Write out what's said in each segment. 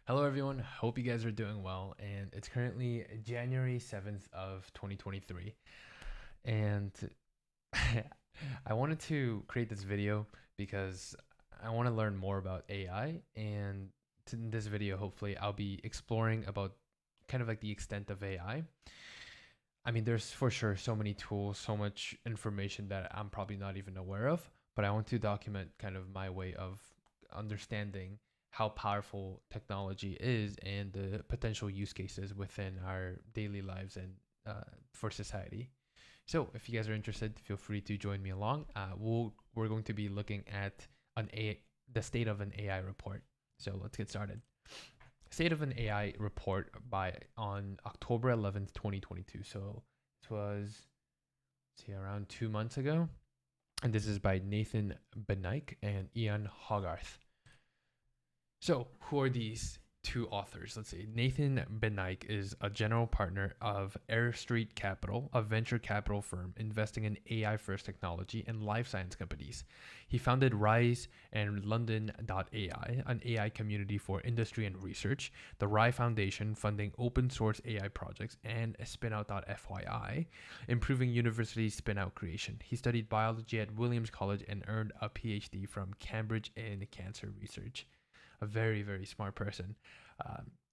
Hello, everyone. Hope you guys are doing well. And it's currently January 7th of 2023. And I wanted to create this video because I want to learn more about AI. And in this video, hopefully, I'll be exploring about kind of like the extent of AI. I mean, there's for sure so many tools, so much information that I'm probably not even aware of, but I want to document kind of my way of understanding how powerful technology is and the potential use cases within our daily lives and for society. So, if you guys are interested, feel free to join me along. We're going to be looking at the state of an AI report. So let's get started. State of an AI report by on October 11th, 2022. So it was, see, around 2 months ago. And this is by Nathan Benaik and Ian Hogarth. So, who are these two authors? Let's see. Nathan Benaik is a general partner of Air Street Capital, a venture capital firm investing in AI first technology and life science companies. He founded Rise and London.ai, an AI community for industry and research, the RAI Foundation funding open source AI projects, and Spinout.fyi, improving university spinout creation. He studied biology at Williams College and earned a PhD from Cambridge in cancer research. A very, very smart person.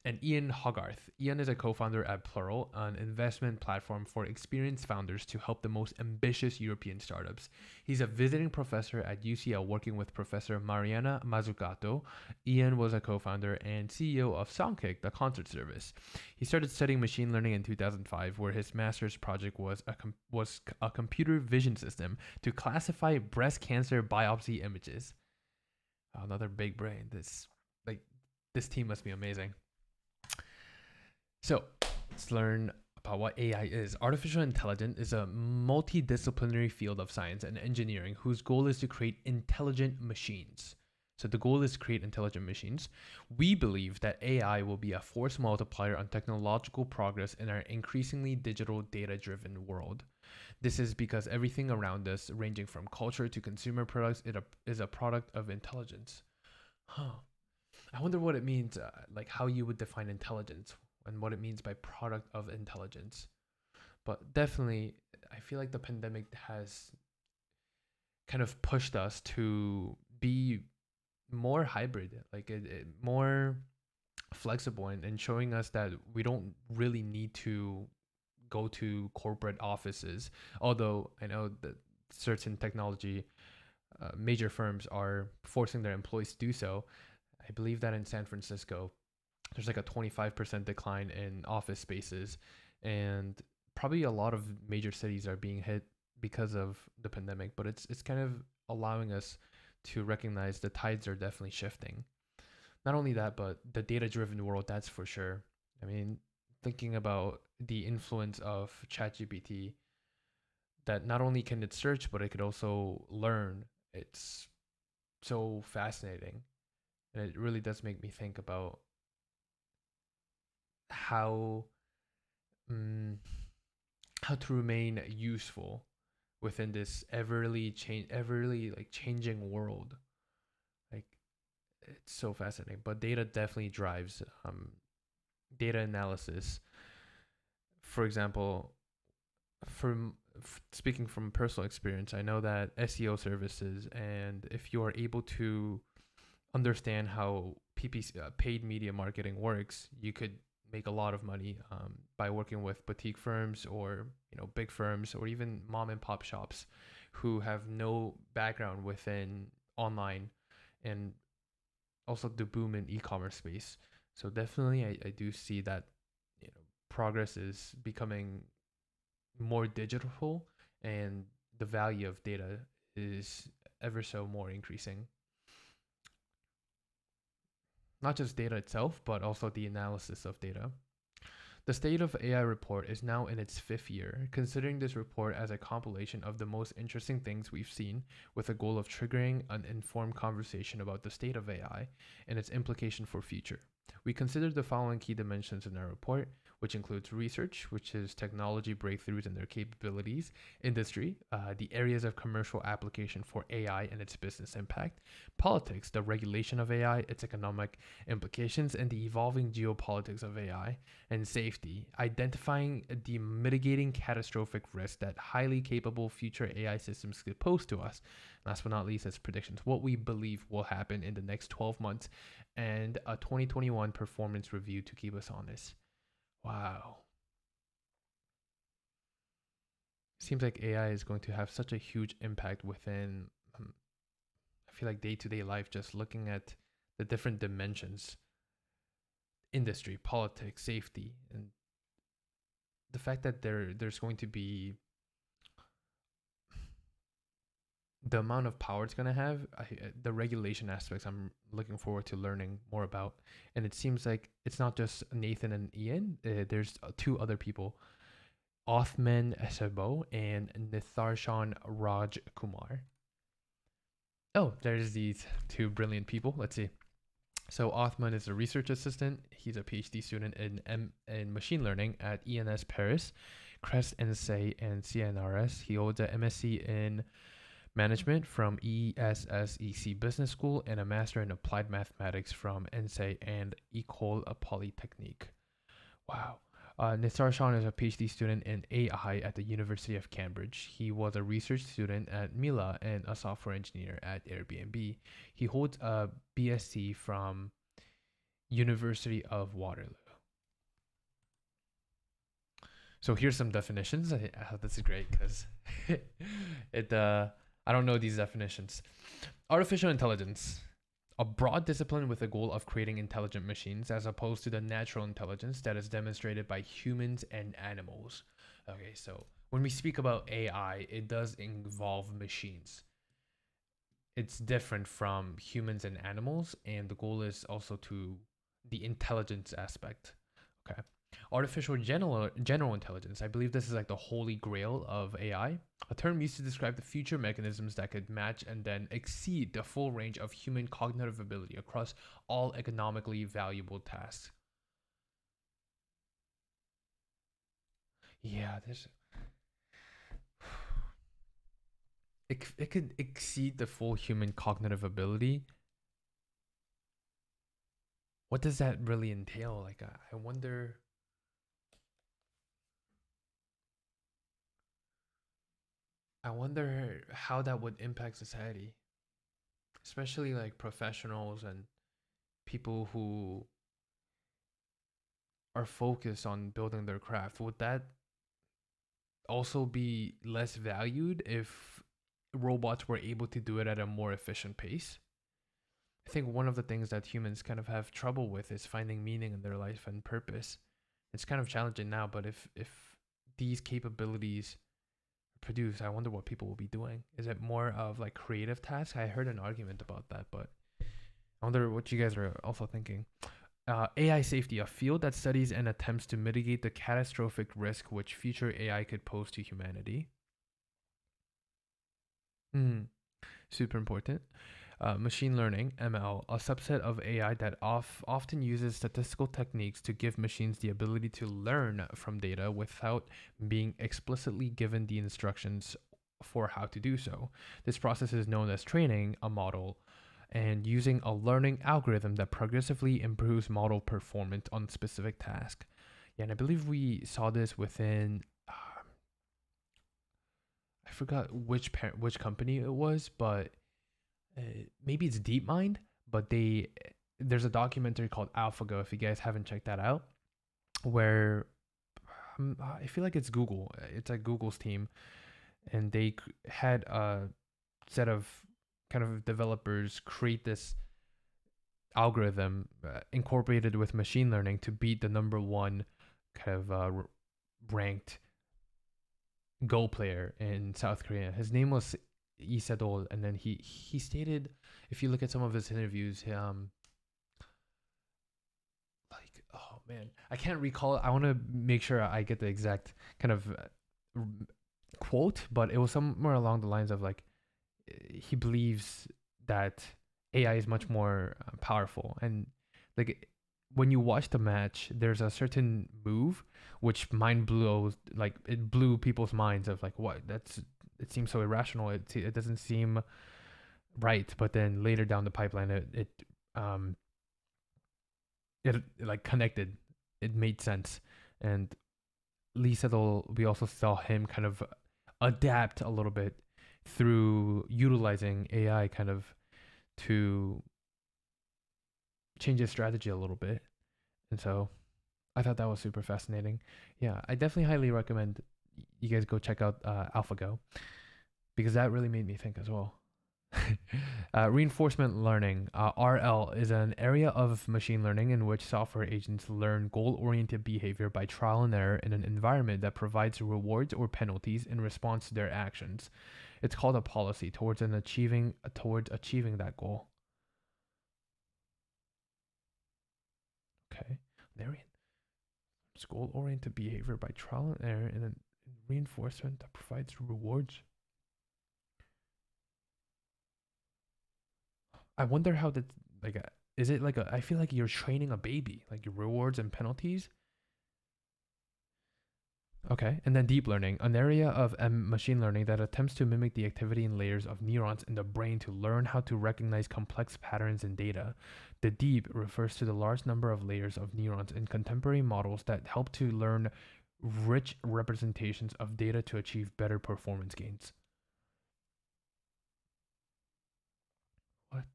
And Ian Hogarth. Ian is a co founder at Plural, an investment platform for experienced founders to help the most ambitious European startups. He's a visiting professor at UCL working with Professor Mariana Mazzucato. Ian was a co founder and CEO of Songkick, the concert service. He started studying machine learning in 2005, where his master's project was a computer vision system to classify breast cancer biopsy images. Another big brain. Like this team must be amazing. So let's learn about what AI is. Artificial intelligence is a multidisciplinary field of science and engineering whose goal is to create intelligent machines. So the goal is to create intelligent machines. We believe that AI will be a force multiplier on technological progress in our increasingly digital data-driven world. This is because everything around us, ranging from culture to consumer products, is a product of intelligence. Huh. I wonder what it means, like how you would define intelligence and what it means by product of intelligence. But definitely, I feel like the pandemic has kind of pushed us to be more hybrid, like more flexible, and showing us that we don't really need to go to corporate offices. Although I know that certain technology major firms are forcing their employees to do so. I believe that in San Francisco, there's like a 25% decline in office spaces, and probably a lot of major cities are being hit because of the pandemic. But it's kind of allowing us to recognize the tides are definitely shifting. Not only that, but the data-driven world, that's for sure. I mean, thinking about the influence of ChatGPT, that not only can it search, but it could also learn. It's so fascinating, and it really does make me think about how mm, how to remain useful within this everly like changing world. Like it's so fascinating. But data definitely drives data analysis. For example, from speaking from personal experience, I know that SEO services, and if you are able to understand how PPC, paid media marketing works, you could make a lot of money by working with boutique firms or big firms or even mom and pop shops who have no background within online and also the boom in e-commerce space. So definitely, I do see that progress is becoming more digital and the value of data is ever so more increasing. Not just data itself, but also the analysis of data. The State of AI report is now in its fifth year, considering this report as a compilation of the most interesting things we've seen, with a goal of triggering an informed conversation about the state of AI and its implication for future. We considered the following key dimensions in our report, which includes research, which is technology breakthroughs and their capabilities, industry, the areas of commercial application for AI and its business impact, politics, the regulation of AI, its economic implications, and the evolving geopolitics of AI, and safety, identifying the mitigating catastrophic risk that highly capable future AI systems could pose to us. Last but not least, its predictions, what we believe will happen in the next 12 months, and a 2021 performance review to keep us honest. Wow. Seems like AI is going to have such a huge impact within, I feel like, day to day life, just looking at the different dimensions: industry, politics, safety, and the fact that there's going to be the amount of power it's going to have, the regulation aspects I'm looking forward to learning more about. And it seems like it's not just Nathan and Ian, there's two other people, Othman Sabo and Nitharshan Raj Kumar. Oh, there's these two brilliant people. Let's see. So Othman is a research assistant. He's a PhD student in machine learning at ENS Paris, CREST NSA, and CNRS. He holds a MSc in management from ESSEC Business School and a master in applied mathematics from ENSE and École Polytechnique. Wow. Nitharshan is a PhD student in AI at the University of Cambridge. He was a research student at Mila and a software engineer at Airbnb. He holds a BSc from University of Waterloo. So here's some definitions. This is great because I don't know these definitions. Artificial intelligence, a broad discipline with the goal of creating intelligent machines as opposed to the natural intelligence that is demonstrated by humans and animals. Okay, so when we speak about AI, it does involve machines. It's different from humans and animals, and the goal is also to the intelligence aspect. Okay. Artificial general intelligence. I believe this is like the holy grail of AI, a term used to describe the future mechanisms that could match and then exceed the full range of human cognitive ability across all economically valuable tasks. Yeah, there's it could exceed the full human cognitive ability. What does that really entail? Like I wonder. I wonder how that would impact society, especially like professionals and people who are focused on building their craft. Would that also be less valued if robots were able to do it at a more efficient pace? I think one of the things that humans kind of have trouble with is finding meaning in their life and purpose. It's kind of challenging now, but if these capabilities produce, I wonder what people will be doing. Is it more of like creative tasks? I heard an argument about that, but I wonder what you guys are also thinking. AI safety, a field that studies and attempts to mitigate the catastrophic risk which future AI could pose to humanity. Super important. Machine learning, ML, a subset of AI that often uses statistical techniques to give machines the ability to learn from data without being explicitly given the instructions for how to do so. This process is known as training a model and using a learning algorithm that progressively improves model performance on specific tasks. Yeah, and I believe we saw this within I forgot which company it was, but maybe it's DeepMind, but there's a documentary called AlphaGo if you guys haven't checked that out, where I feel like it's Google. It's like Google's team, and they had a set of kind of developers create this algorithm incorporated with machine learning to beat the number one kind of ranked Go player in South Korea. His name was Lee Sedol, and then he stated, if you look at some of his interviews, like, oh man, I can't recall it. I want to make sure I get the exact kind of quote, but it was somewhere along the lines of like he believes that AI is much more powerful, and like when you watch the match, there's a certain move which mind blows, like it blew people's minds of like, what, that's, it seems so irrational. It doesn't seem right. But then later down the pipeline, um it like connected. It made sense. And Lee Sedol, we also saw him kind of adapt a little bit through utilizing AI kind of to change his strategy a little bit. And so I thought that was super fascinating. Yeah, I definitely highly recommend you guys go check out AlphaGo because that really made me think as well. Reinforcement learning, RL, is an area of machine learning in which software agents learn goal oriented behavior by trial and error in an environment that provides rewards or penalties in response to their actions. It's called a policy towards achieving that goal. Okay. There, goal oriented behavior by trial and error in a reinforcement that provides rewards. I wonder how that, like, is it like I feel like you're training a baby, like your rewards and penalties. Okay, and then deep learning, an area of machine learning that attempts to mimic the activity in layers of neurons in the brain to learn how to recognize complex patterns in data. The deep refers to the large number of layers of neurons in contemporary models that help to learn rich representations of data to achieve better performance gains. What?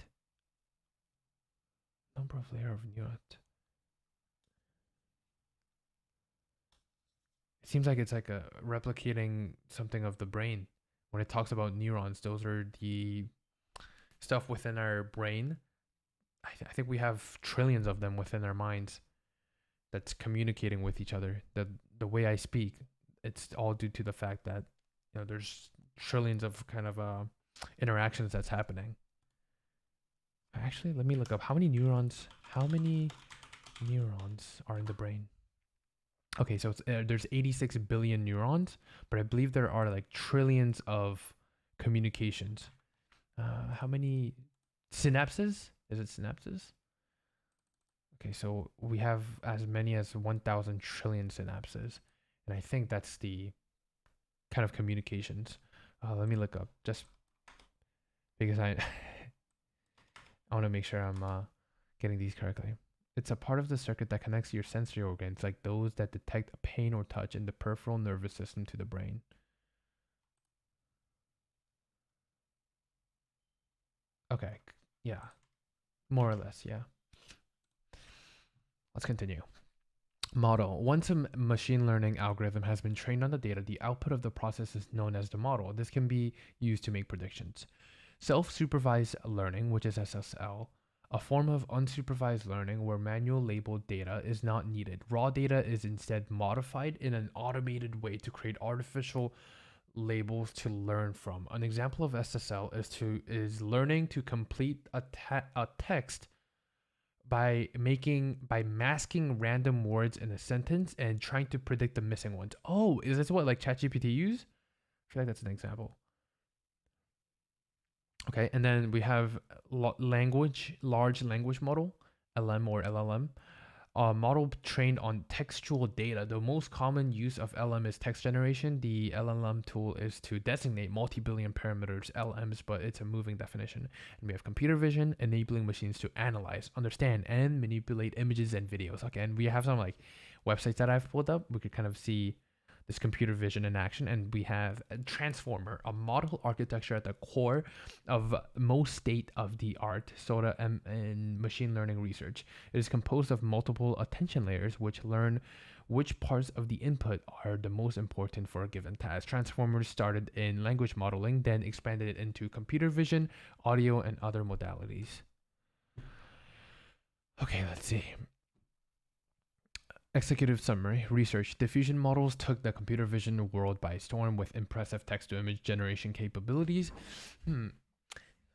Number of layer of neurons. It seems like it's like a replicating something of the brain. When it talks about neurons, those are the stuff within our brain. I think we have trillions of them within our minds that's communicating with each other. The way I speak, it's all due to the fact that there's trillions of kind of interactions that's happening. Actually, let me look up how many neurons. How many neurons are in the brain? Okay, so there's 86 billion neurons, but I believe there are like trillions of communications. How many synapses? Is it synapses? Okay, so we have as many as 1,000 trillion synapses, and I think that's the kind of communications. Let me look up just because I I want to make sure I'm getting these correctly. It's a part of the circuit that connects your sensory organs, like those that detect pain or touch in the peripheral nervous system to the brain. Okay, yeah, more or less, yeah. Let's continue. Model. Once a machine learning algorithm has been trained on the data, the output of the process is known as the model. This can be used to make predictions. Self-supervised learning, which is SSL, a form of unsupervised learning where manual labeled data is not needed. Raw data is instead modified in an automated way to create artificial labels to learn from. An example of SSL is learning to complete a text by masking random words in a sentence and trying to predict the missing ones. Oh, is this what like ChatGPT use? I feel like that's an example. Okay, and then we have large language model, LM or LLM, a model trained on textual data. The most common use of LM is text generation. The LLM tool is to designate multi-billion parameters, LMs, but it's a moving definition. And we have computer vision, enabling machines to analyze, understand, and manipulate images and videos. Okay, and we have some like websites that I've pulled up. We could kind of see this computer vision in action. And we have a transformer, a model architecture at the core of most state of the art SOTA and machine learning research. It is composed of multiple attention layers which learn which parts of the input are the most important for a given task. Transformers started in language modeling, then expanded it into computer vision, audio, and other modalities. Okay, let's see. Executive summary. Research. Diffusion models took the computer vision world by storm with impressive text to image generation capabilities. What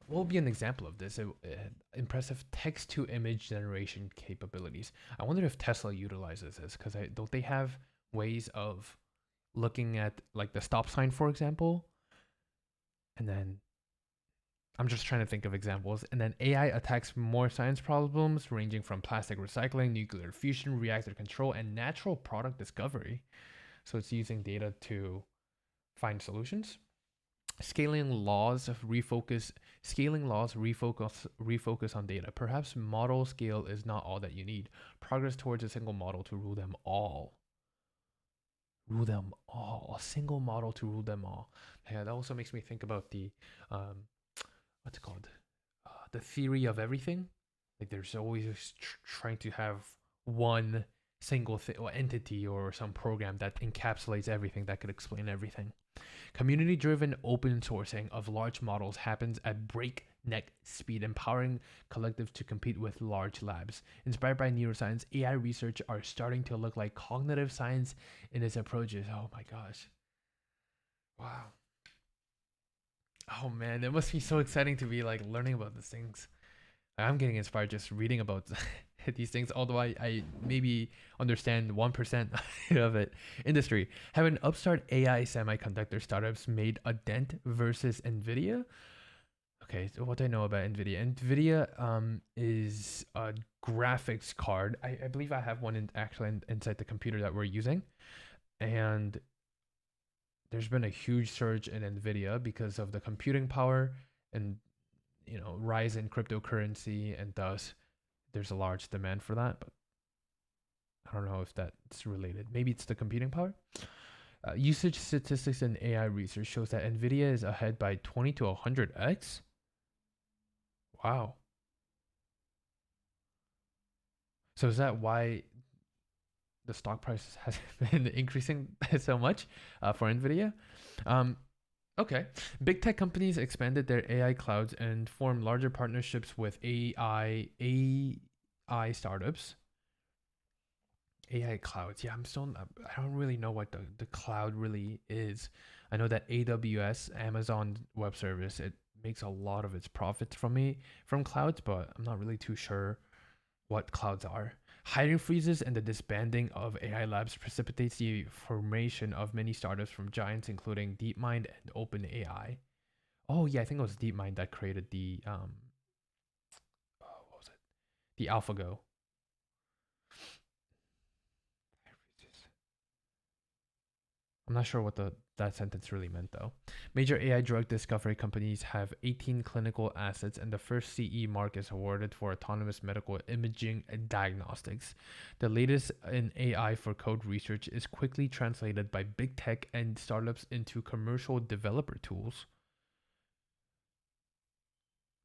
would be an example of this? Impressive text to image generation capabilities. I wonder if Tesla utilizes this because don't they have ways of looking at like the stop sign, for example, and then I'm just trying to think of examples. And then AI attacks more science problems ranging from plastic recycling, nuclear fusion, reactor control, and natural product discovery. So it's using data to find solutions. Scaling laws refocus on data. Perhaps model scale is not all that you need. Progress towards a single model to rule them all. Rule them all. A single model to rule them all. Yeah, that also makes me think about the what's it called? The theory of everything. Like there's always trying to have one single or entity or some program that encapsulates everything, that could explain everything. Community driven open sourcing of large models happens at breakneck speed, empowering collectives to compete with large labs. Inspired by neuroscience, AI research are starting to look like cognitive science in its approaches. Oh my gosh. Wow. Oh man, it must be so exciting to be like learning about these things. I'm getting inspired just reading about these things, although I maybe understand 1% of it. Industry. Have an upstart AI semiconductor startups made a dent versus NVIDIA? Okay, so what do I know about NVIDIA? NVIDIA is a graphics card. I believe I have one inside the computer that we're using. And there's been a huge surge in NVIDIA because of the computing power and rise in cryptocurrency, and thus there's a large demand for that. But I don't know if that's related. Maybe it's the computing power. Usage statistics in AI research shows that NVIDIA is ahead by 20 to 100x. Wow. So is that why the stock price has been increasing so much for NVIDIA? Okay. Big tech companies expanded their AI clouds and formed larger partnerships with AI startups. AI clouds. Yeah, I don't really know what the cloud really is. I know that AWS, Amazon Web Service, it makes a lot of its profits from clouds, but I'm not really too sure what clouds are. Hiring freezes and the disbanding of AI labs precipitates the formation of many startups from giants including DeepMind and OpenAI. Oh yeah, I think it was DeepMind that created the what was it? The AlphaGo. I'm not sure what that sentence really meant though. Major AI drug discovery companies have 18 clinical assets, and the first CE mark is awarded for autonomous medical imaging and diagnostics. The latest in AI for code research is quickly translated by big tech and startups into commercial developer tools.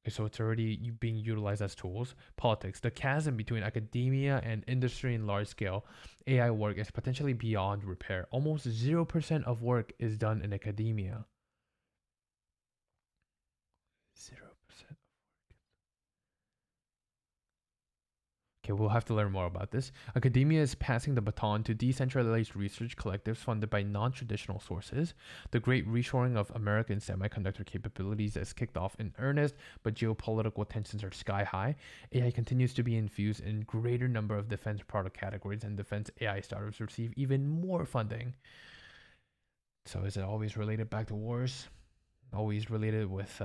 Okay, so it's already being utilized as tools. Politics. The chasm between academia and industry in large scale AI work is potentially beyond repair. Almost 0% of work is done in academia. 0%. Okay, we'll have to learn more about this. Academia is passing the baton to decentralized research collectives funded by non traditional sources. The great reshoring of American semiconductor capabilities has kicked off in earnest, but geopolitical tensions are sky high. AI continues to be infused in greater number of defense product categories, and defense AI startups receive even more funding. So is it always related back to wars? Always related with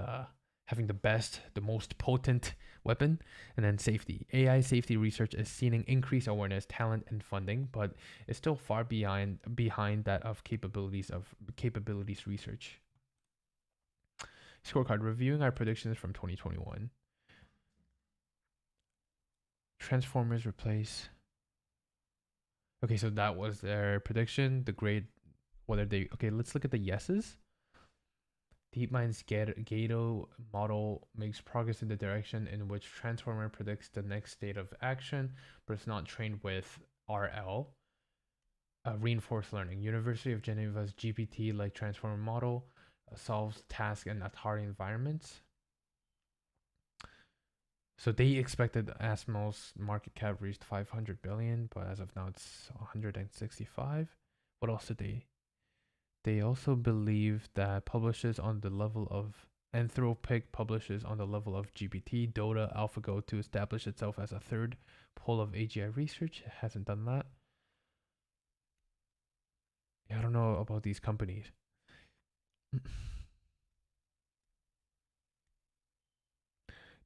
having the most potent weapon. And then safety. AI safety research is seeing increased awareness, talent, and funding, but it's still far behind that of capabilities research. Scorecard. Reviewing our predictions from 2021. Transformers replace. Okay, so that was their prediction. The grade, whether they. Okay, let's look at the yeses. DeepMind's Gato model makes progress in the direction in which Transformer predicts the next state of action, but it's not trained with RL. Reinforced learning. University of Geneva's GPT-like Transformer model solves tasks in Atari environments. So they expected Asmol's market cap reached 500 billion, but as of now it's 165. What else did they? They also believe that publishes on the level of Anthropic publishes on the level of GPT, Dota, AlphaGo to establish itself as a third pole of AGI research. It hasn't done that. Yeah, I don't know about these companies.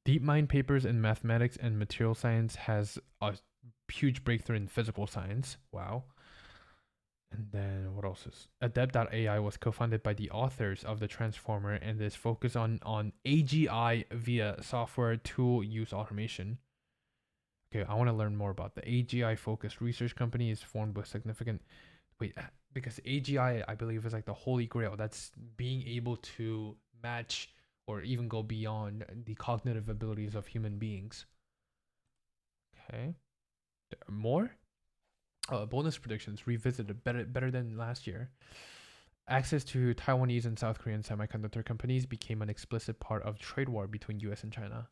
DeepMind papers in mathematics and material science has a huge breakthrough in physical science. Wow. And then what else is Adept.ai was co-founded by the authors of the Transformer and is focused on AGI via software tool use automation. Okay, I want to learn more about the AGI focused research company is formed with significant because AGI I believe is like the holy grail. That's being able to match or even go beyond the cognitive abilities of human beings. Okay. More? Bonus predictions revisited better than last year. Access to Taiwanese and South Korean semiconductor companies became an explicit part of trade war between US and China.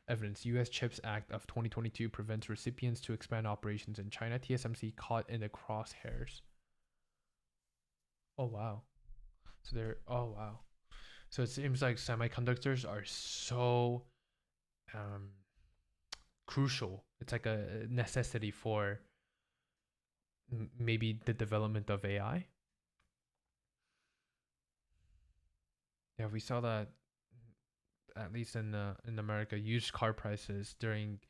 Evidence: US CHIPS Act of 2022 prevents recipients to expand operations in China. TSMC caught in the crosshairs. Oh wow. Oh wow. So it seems like semiconductors are so um crucial. It's like a necessity for maybe the development of AI. Yeah, we saw that at least in America, used car prices during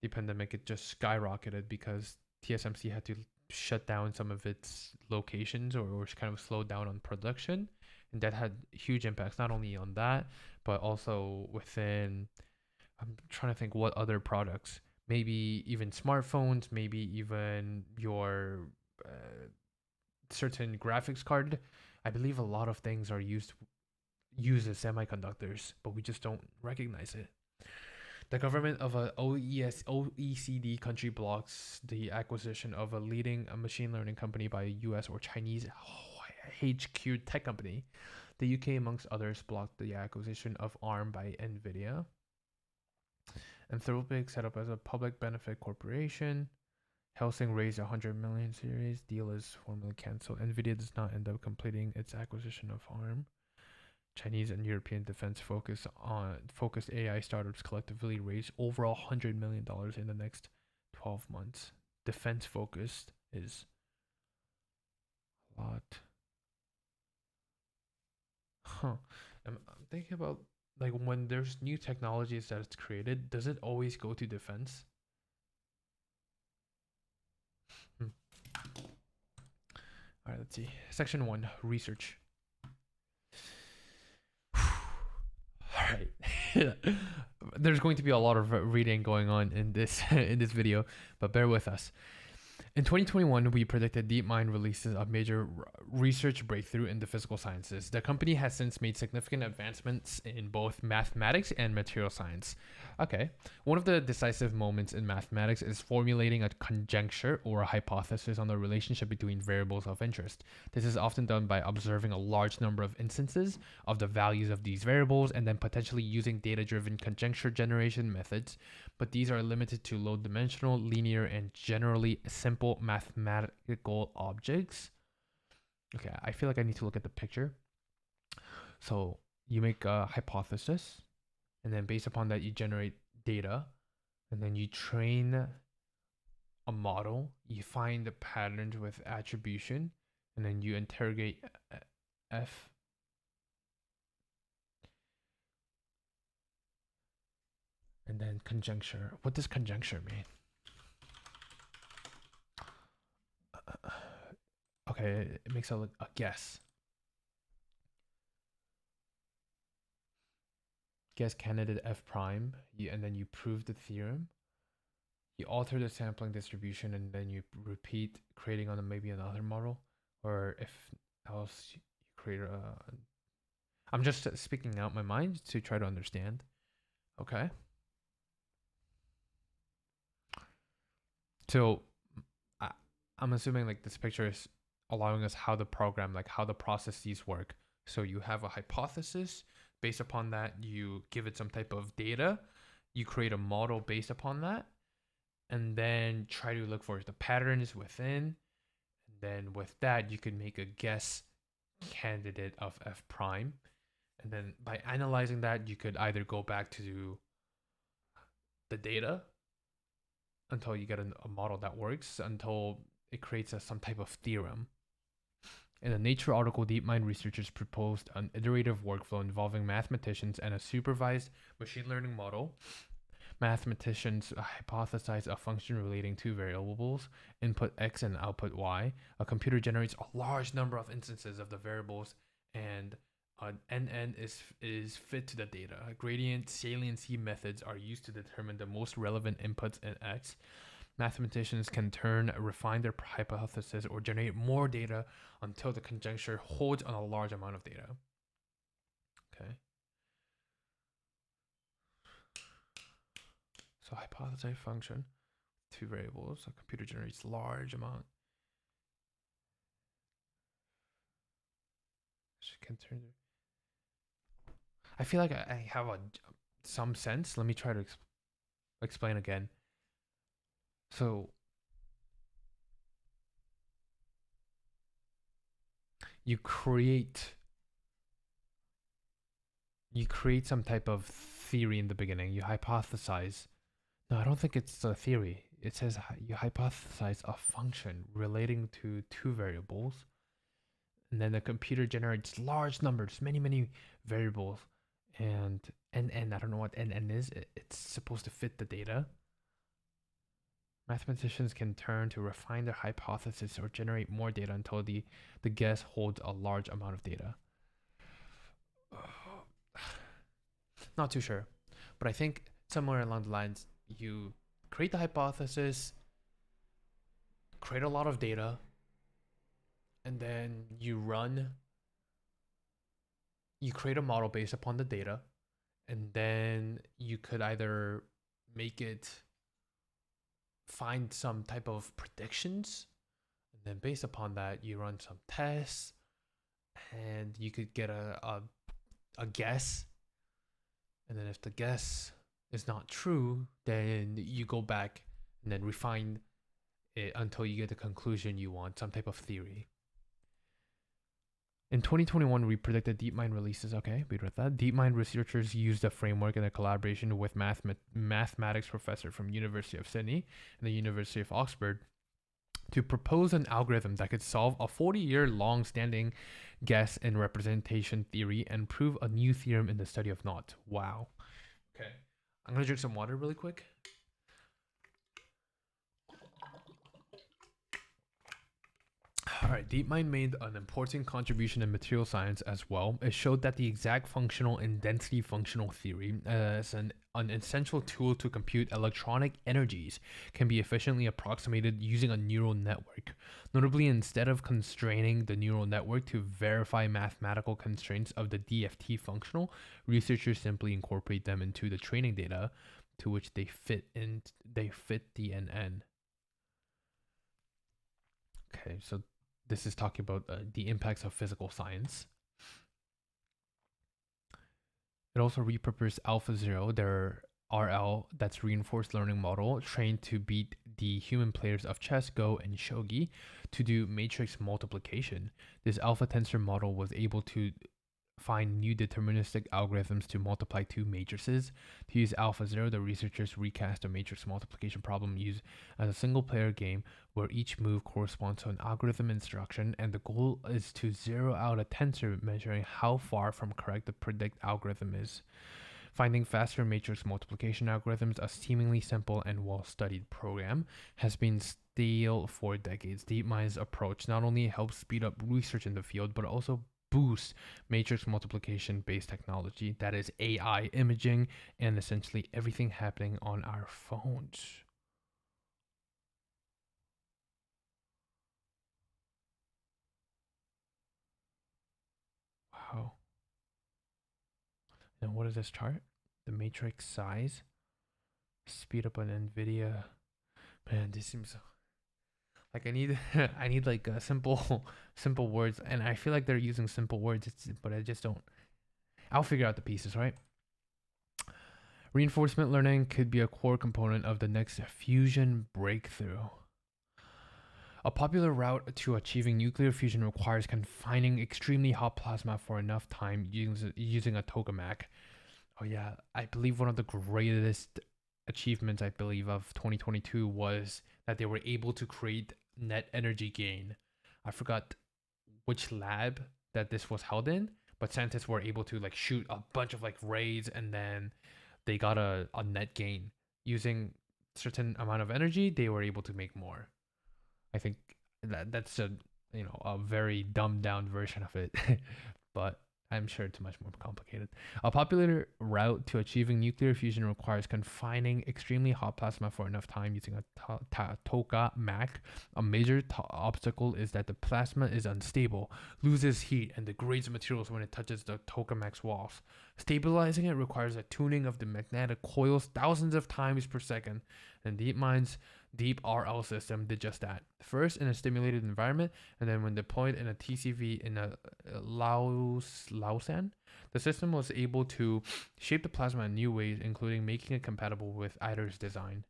the pandemic it just skyrocketed because TSMC had to shut down some of its locations or kind of slow down on production, and that had huge impacts not only on that but also within. I'm trying to think what other products, maybe even smartphones, maybe even your certain graphics card. I believe a lot of things are uses semiconductors, but we just don't recognize it. The government of a OECD country blocks the acquisition of a leading machine learning company by a US or Chinese HQ tech company. The UK, amongst others, blocked the acquisition of ARM by NVIDIA. Anthropic set up as a public benefit corporation. Helsing raised 100 million series. Deal is formally cancelled. NVIDIA does not end up completing its acquisition of ARM. Chinese and European defense focused AI startups collectively raised over $100 million in the next 12 months. Defense focused is a lot. Huh. I'm thinking about like when there's new technologies that it's created, does it always go to defense? Hmm. All right, let's see. Section 1, research. All right. There's going to be a lot of reading going on in this in this video, but bear with us. In 2021, we predicted DeepMind releases a major research breakthrough in the physical sciences. The company has since made significant advancements in both mathematics and material science. Okay, one of the decisive moments in mathematics is formulating a conjecture or a hypothesis on the relationship between variables of interest. This is often done by observing a large number of instances of the values of these variables and then potentially using data-driven conjecture generation methods, but these are limited to low-dimensional, linear, and generally simple mathematical objects. Okay, I feel like I need to look at the picture. So you make a hypothesis, and then based upon that, you generate data, and then you train a model. You find the patterns with attribution, and then you interrogate F. And then conjecture. What does conjecture mean? Okay, it makes a guess. Guess candidate F prime, and then you prove the theorem. You alter the sampling distribution, and then you repeat creating on maybe another model, or if else you create a. I'm just speaking out my mind to try to understand. Okay. So I'm assuming like this picture is allowing us how the program, like how the processes work. So you have a hypothesis. Based upon that, you give it some type of data. You create a model based upon that, and then try to look for the patterns within. And then with that, you can make a guess candidate of F prime. And then by analyzing that, you could either go back to the data until you get a model that works, until it creates some type of theorem. In a Nature article, DeepMind researchers proposed an iterative workflow involving mathematicians and a supervised machine learning model. Mathematicians hypothesize a function relating two variables, input x and output y. A computer generates a large number of instances of the variables, and NN is fit to the data. Gradient saliency methods are used to determine the most relevant inputs in X. Mathematicians can refine their hypothesis or generate more data until the conjecture holds on a large amount of data. Okay. So hypothesize function, two variables, a computer generates large amount. I feel like I have some sense. Let me try to explain again. So you create some type of theory in the beginning. You hypothesize. No, I don't think it's a theory. It says you hypothesize a function relating to two variables, and then the computer generates large numbers, many variables, and I don't know what NN is. It's supposed to fit the data. Mathematicians can turn to refine their hypothesis or generate more data until the guess holds a large amount of data. Not too sure, but I think somewhere along the lines, you create the hypothesis, create a lot of data, and then you create a model based upon the data, and then you could either make it find some type of predictions, and then based upon that you run some tests, and you could get a guess, and then if the guess is not true, then you go back and then refine it until you get the conclusion you want, some type of theory. In 2021, we predicted DeepMind releases. Okay, we read that. DeepMind researchers used a framework in a collaboration with mathematics professor from University of Sydney and the University of Oxford to propose an algorithm that could solve a 40-year long-standing guess in representation theory and prove a new theorem in the study of naught. Wow. Okay, I'm gonna drink some water really quick. All right, DeepMind made an important contribution in material science as well. It showed that the exact functional and density functional theory as an essential tool to compute electronic energies can be efficiently approximated using a neural network. Notably, instead of constraining the neural network to verify mathematical constraints of the DFT functional, researchers simply incorporate them into the training data to which they fit the NN. Okay, so this is talking about the impacts of physical science. It also repurposed AlphaZero, their RL, that's reinforced learning model, trained to beat the human players of chess, Go, and shogi to do matrix multiplication. This alpha tensor model was able to find new deterministic algorithms to multiply two matrices. To use AlphaZero, the researchers recast a matrix multiplication problem used as a single-player game where each move corresponds to an algorithm instruction, and the goal is to zero out a tensor measuring how far from correct the predict algorithm is. Finding faster matrix multiplication algorithms, a seemingly simple and well-studied program, has been stale for decades. DeepMind's approach not only helps speed up research in the field, but also boost matrix multiplication based technology, that is AI, imaging, and essentially everything happening on our phones. Wow. Now what is this chart? The matrix size, speed up on NVIDIA. Man, this seems like I need I need like simple words, and I feel like they're using simple words, but I just don't. I'll figure out the pieces, right? Reinforcement learning could be a core component of the next fusion breakthrough. A popular route to achieving nuclear fusion requires confining extremely hot plasma for enough time using a tokamak. Oh yeah, I believe one of the greatest achievements of 2022 was that they were able to create net energy gain. I forgot which lab that this was held in, but scientists were able to like shoot a bunch of like rays, and then they got a net gain using certain amount of energy. They were able to make more. I think that's a a very dumbed down version of it, but I'm sure it's much more complicated. A popular route to achieving nuclear fusion requires confining extremely hot plasma for enough time using a tokamak. A major obstacle is that the plasma is unstable, loses heat, and degrades materials when it touches the tokamak's walls. Stabilizing it requires a tuning of the magnetic coils thousands of times per second, and DeepMind's Deep RL system did just that. First in a stimulated environment, and then when deployed in a TCV in a Lausanne, the system was able to shape the plasma in new ways, including making it compatible with ITER's design.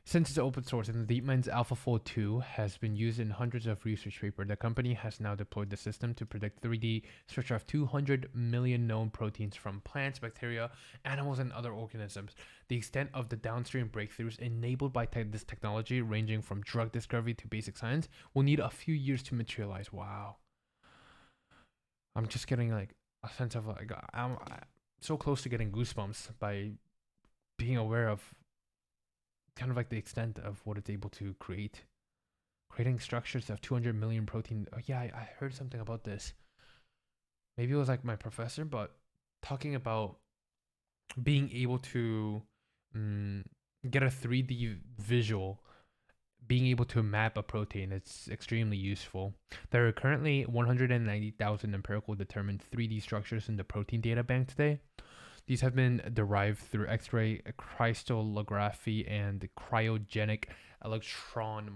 Since it's open source and DeepMind's AlphaFold 2 has been used in hundreds of research papers, the company has now deployed the system to predict 3D structure of 200 million known proteins from plants, bacteria, animals, and other organisms. The extent of the downstream breakthroughs enabled by this technology, ranging from drug discovery to basic science, will need a few years to materialize. Wow. I'm just getting like a sense of like, I'm so close to getting goosebumps by being aware of kind of like the extent of what it's able to creating structures of 200 million protein. Oh yeah, I heard something about this. Maybe it was like my professor, but talking about being able to get a 3D visual, being able to map a protein, it's extremely useful. There are currently 190,000 empirical determined 3D structures in the protein data bank today. These have been derived through X-ray crystallography and cryogenic electron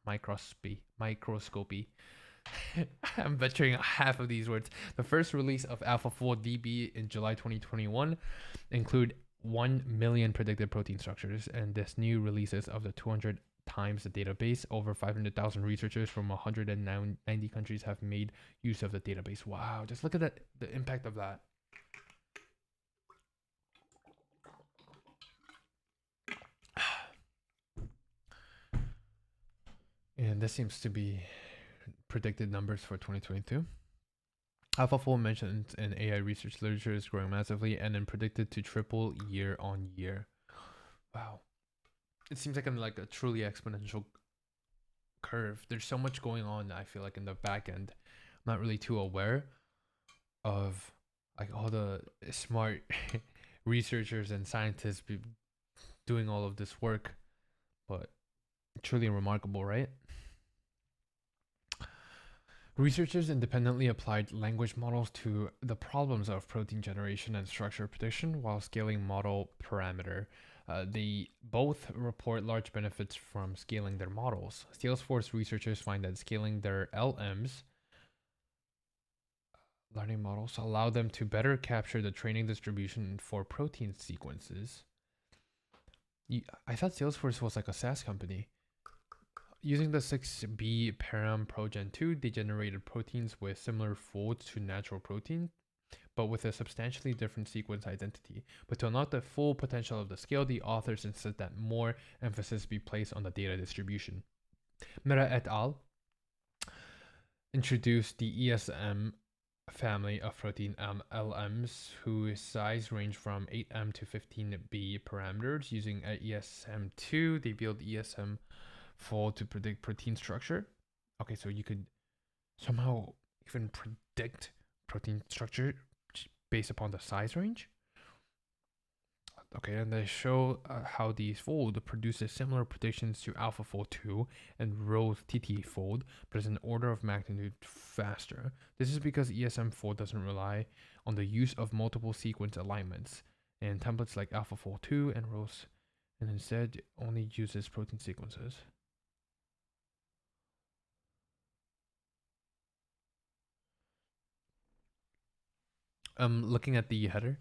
microscopy. I'm butchering half of these words. The first release of AlphaFold DB in July 2021 include 1 million predicted protein structures, and this new releases of the 200 times the database. Over 500,000 researchers from 190 countries have made use of the database. Wow, just look at that, the impact of that. And this seems to be predicted numbers for 2022. AlphaFold mentioned in AI research literature is growing massively and then predicted to triple year on year. Wow. It seems like a truly exponential curve. There's so much going on, I feel like, in the back end. I'm not really too aware of like all the smart researchers and scientists doing all of this work, but truly remarkable, right? Researchers independently applied language models to the problems of protein generation and structure prediction while scaling model parameter. They both report large benefits from scaling their models. Salesforce researchers find that scaling their LMs, learning models, allow them to better capture the training distribution for protein sequences. I thought Salesforce was like a SaaS company. Using the 6B param progen 2, they generated proteins with similar folds to natural protein, but with a substantially different sequence identity. But to unlock the full potential of the scale, the authors insist that more emphasis be placed on the data distribution. Mehra et al. Introduced the ESM family of protein LMs whose size range from 8M to 15B parameters. Using ESM2, they build ESM fold to predict protein structure. Okay, so you could somehow even predict protein structure based upon the size range. Okay, and they show how these fold produces similar predictions to AlphaFold 2 and Rose TT fold, but is an order of magnitude faster. This is because ESM fold doesn't rely on the use of multiple sequence alignments and templates like AlphaFold 2 and Rose, and instead only uses protein sequences. Looking at the header,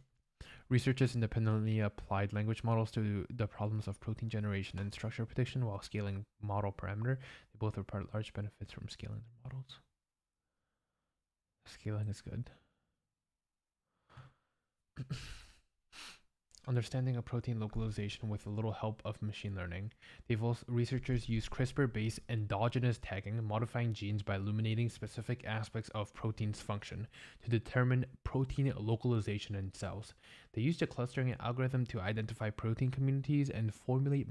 researchers independently applied language models to the problems of protein generation and structure prediction while scaling model parameter. They both report large benefits from scaling their models. Scaling is good. understanding a protein localization with a little help of machine learning. Researchers use CRISPR-based endogenous tagging, modifying genes by illuminating specific aspects of protein's function to determine protein localization in cells. They used a clustering algorithm to identify protein communities and formulate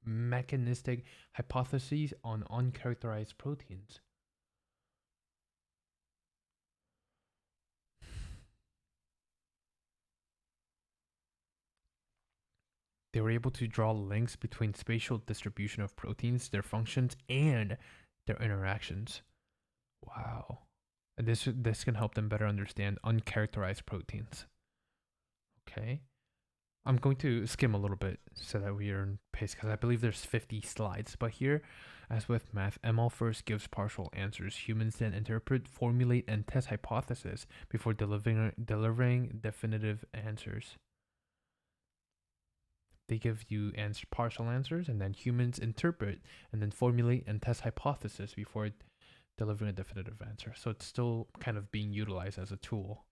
mechanistic hypotheses on uncharacterized proteins. They were able to draw links between spatial distribution of proteins, their functions, and their interactions. Wow. And this can help them better understand uncharacterized proteins. Okay. I'm going to skim a little bit so that we are in pace because I believe there's 50 slides. But here, as with math, ML first gives partial answers. Humans then interpret, formulate, and test hypotheses before delivering definitive answers. They give you partial answers, and then humans interpret and then formulate and test hypotheses before delivering a definitive answer. So it's still kind of being utilized as a tool.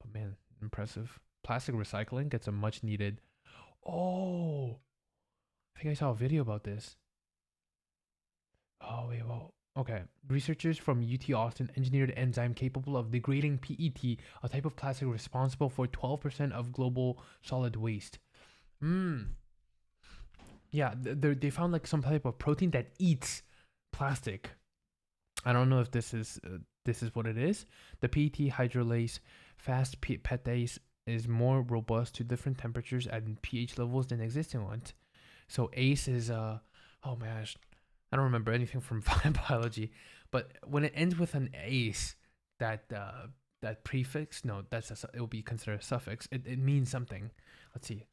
But man, impressive. Plastic recycling gets a much needed. Oh, I think I saw a video about this. Oh, wait, whoa. Okay. Researchers from UT Austin engineered an enzyme capable of degrading PET, a type of plastic responsible for 12% of global solid waste. Yeah, they found like some type of protein that eats plastic. I don't know if this is what it is. The PET hydrolase fast petase is more robust to different temperatures and pH levels than existing ones. So ACE is oh my gosh, I don't remember anything from biology, but when it ends with an ACE, that prefix, no, it will be considered a suffix. It means something. Let's see.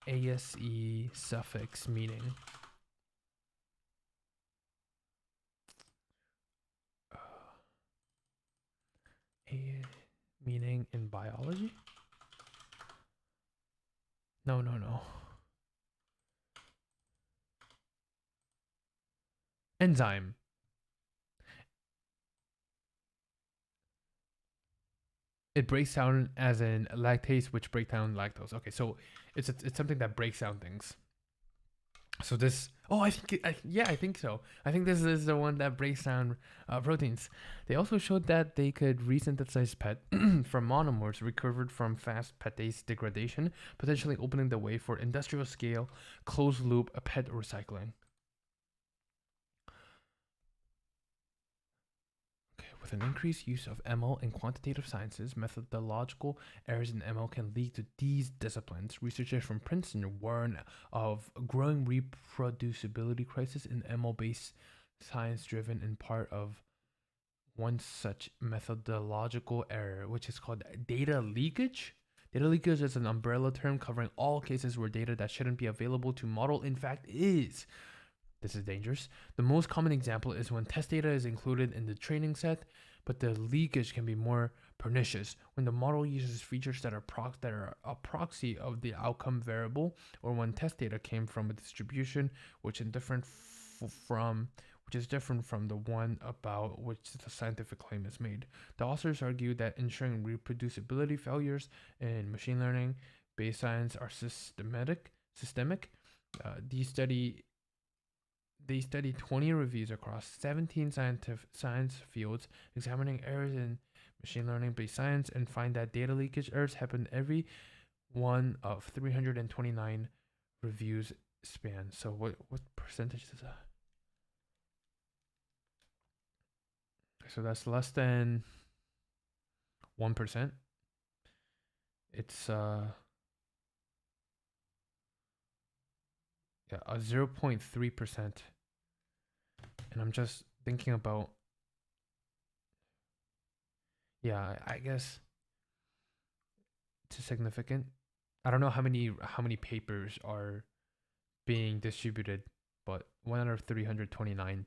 ASE suffix meaning. Meaning in biology? No. Enzyme. It breaks down as in lactase, which break down lactose. Okay, so it's something that breaks down things. So this, I think so. I think this is the one that breaks down proteins. They also showed that they could resynthesize PET from monomers recovered from fast petase degradation, potentially opening the way for industrial scale closed loop PET recycling. With an increased use of ML in quantitative sciences, methodological errors in ML can lead to these disciplines. Researchers from Princeton warn of a growing reproducibility crisis in ML-based science, driven in part of one such methodological error, which is called data leakage. Data leakage is an umbrella term covering all cases where data that shouldn't be available to model in fact is. This is dangerous. The most common example is when test data is included in the training set, but the leakage can be more pernicious when the model uses features that are a proxy of the outcome variable, or when test data came from a distribution which is different from the one about which the scientific claim is made. The authors argue that ensuring reproducibility failures in machine learning based science are systemic. They studied 20 reviews across 17 science fields, examining errors in machine learning based science, and find that data leakage errors happen every one of 329 reviews span. So what percentage is that? So that's less than 1%. It's a 0.3%. And I'm just thinking about, I guess it's significant. I don't know how many papers are being distributed, but 1 out of 329.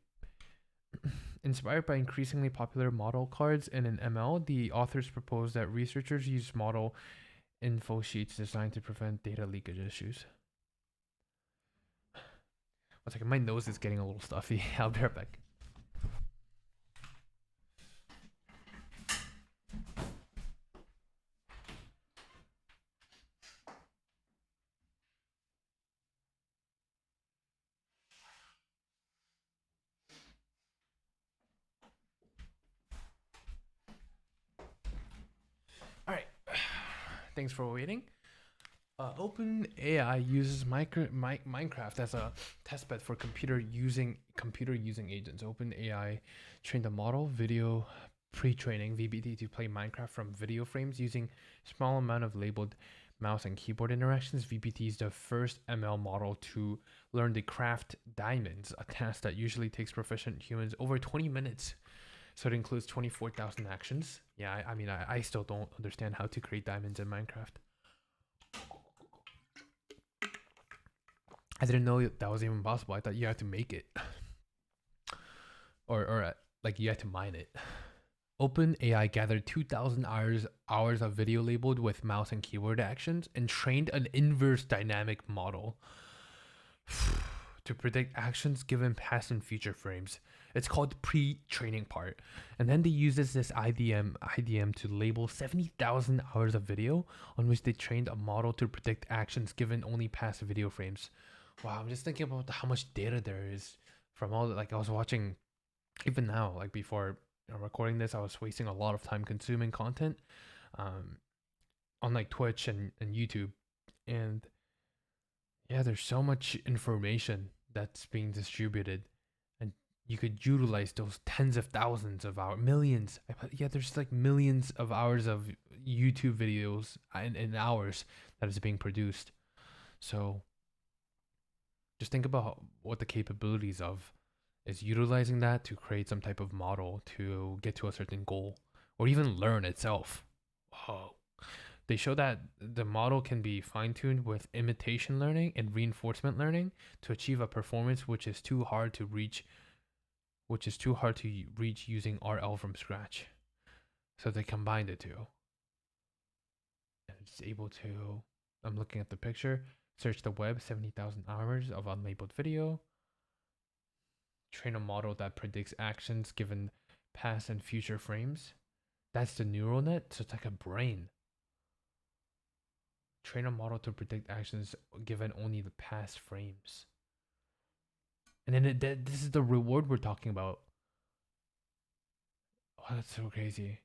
Inspired by increasingly popular model cards in an ML, the authors propose that researchers use model info sheets designed to prevent data leakage issues. 1 second, my nose is getting a little stuffy. I'll be right back. Thanks for waiting. OpenAI uses Minecraft as a testbed for computer using agents. OpenAI trained a model video pre-training VBT to play Minecraft from video frames using small amount of labeled mouse and keyboard interactions. VBT is the first ML model to learn to craft diamonds, a task that usually takes proficient humans over 20 minutes. So it includes 24,000 actions. Yeah, I mean, I still don't understand how to create diamonds in Minecraft. I didn't know that was even possible. I thought you had to make it, or like you had to mine it. OpenAI gathered 2,000 hours of video labeled with mouse and keyboard actions and trained an inverse dynamic model to predict actions given past and future frames. It's called the pre-training part. And then they uses this IDM to label 70,000 hours of video on which they trained a model to predict actions given only past video frames. Wow, I'm just thinking about how much data there is from all the, like I was watching even now, like before recording this, I was wasting a lot of time consuming content on like Twitch and YouTube. And yeah, there's so much information that's being distributed, and you could utilize those tens of thousands of hours, millions. Yeah, there's like millions of hours of YouTube videos in hours that is being produced. So just think about what the capabilities of is utilizing that to create some type of model to get to a certain goal or even learn itself. Whoa. They show that the model can be fine-tuned with imitation learning and reinforcement learning to achieve a performance which is too hard to reach using RL from scratch. So they combined the two. And it's able to, I'm looking at the picture, search the web, 70,000 hours of unlabeled video, train a model that predicts actions given past and future frames. That's the neural net, so it's like a brain. Train a model to predict actions given only the past frames. And then this is the reward we're talking about. Oh, that's so crazy.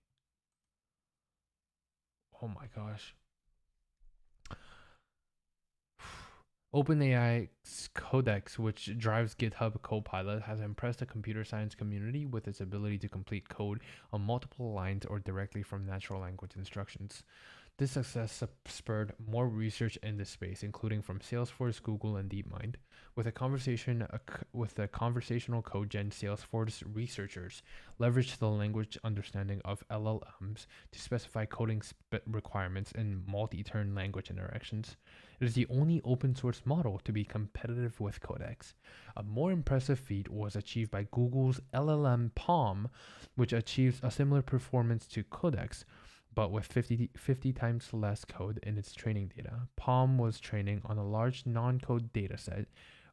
Oh my gosh. OpenAI's Codex, which drives GitHub Copilot, has impressed the computer science community with its ability to complete code on multiple lines or directly from natural language instructions. This success spurred more research in this space, including from Salesforce, Google, and DeepMind. With the conversational code gen, Salesforce researchers leveraged the language understanding of LLMs to specify coding requirements in multi-turn language interactions. It is the only open source model to be competitive with Codex. A more impressive feat was achieved by Google's LLM PaLM, which achieves a similar performance to Codex, but with 50 times less code in its training data. PaLM was training on a large non-code dataset.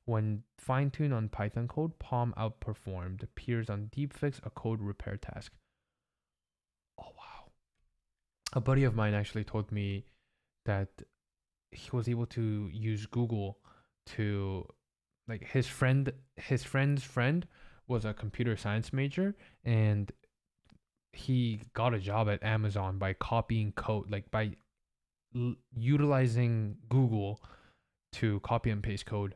When fine-tuned on Python code, PaLM outperformed peers on Deepfix, a code repair task. Oh, wow. A buddy of mine actually told me that he was able to use Google to, like, his friend's friend was a computer science major, and he got a job at Amazon by copying code, like by utilizing Google to copy and paste code.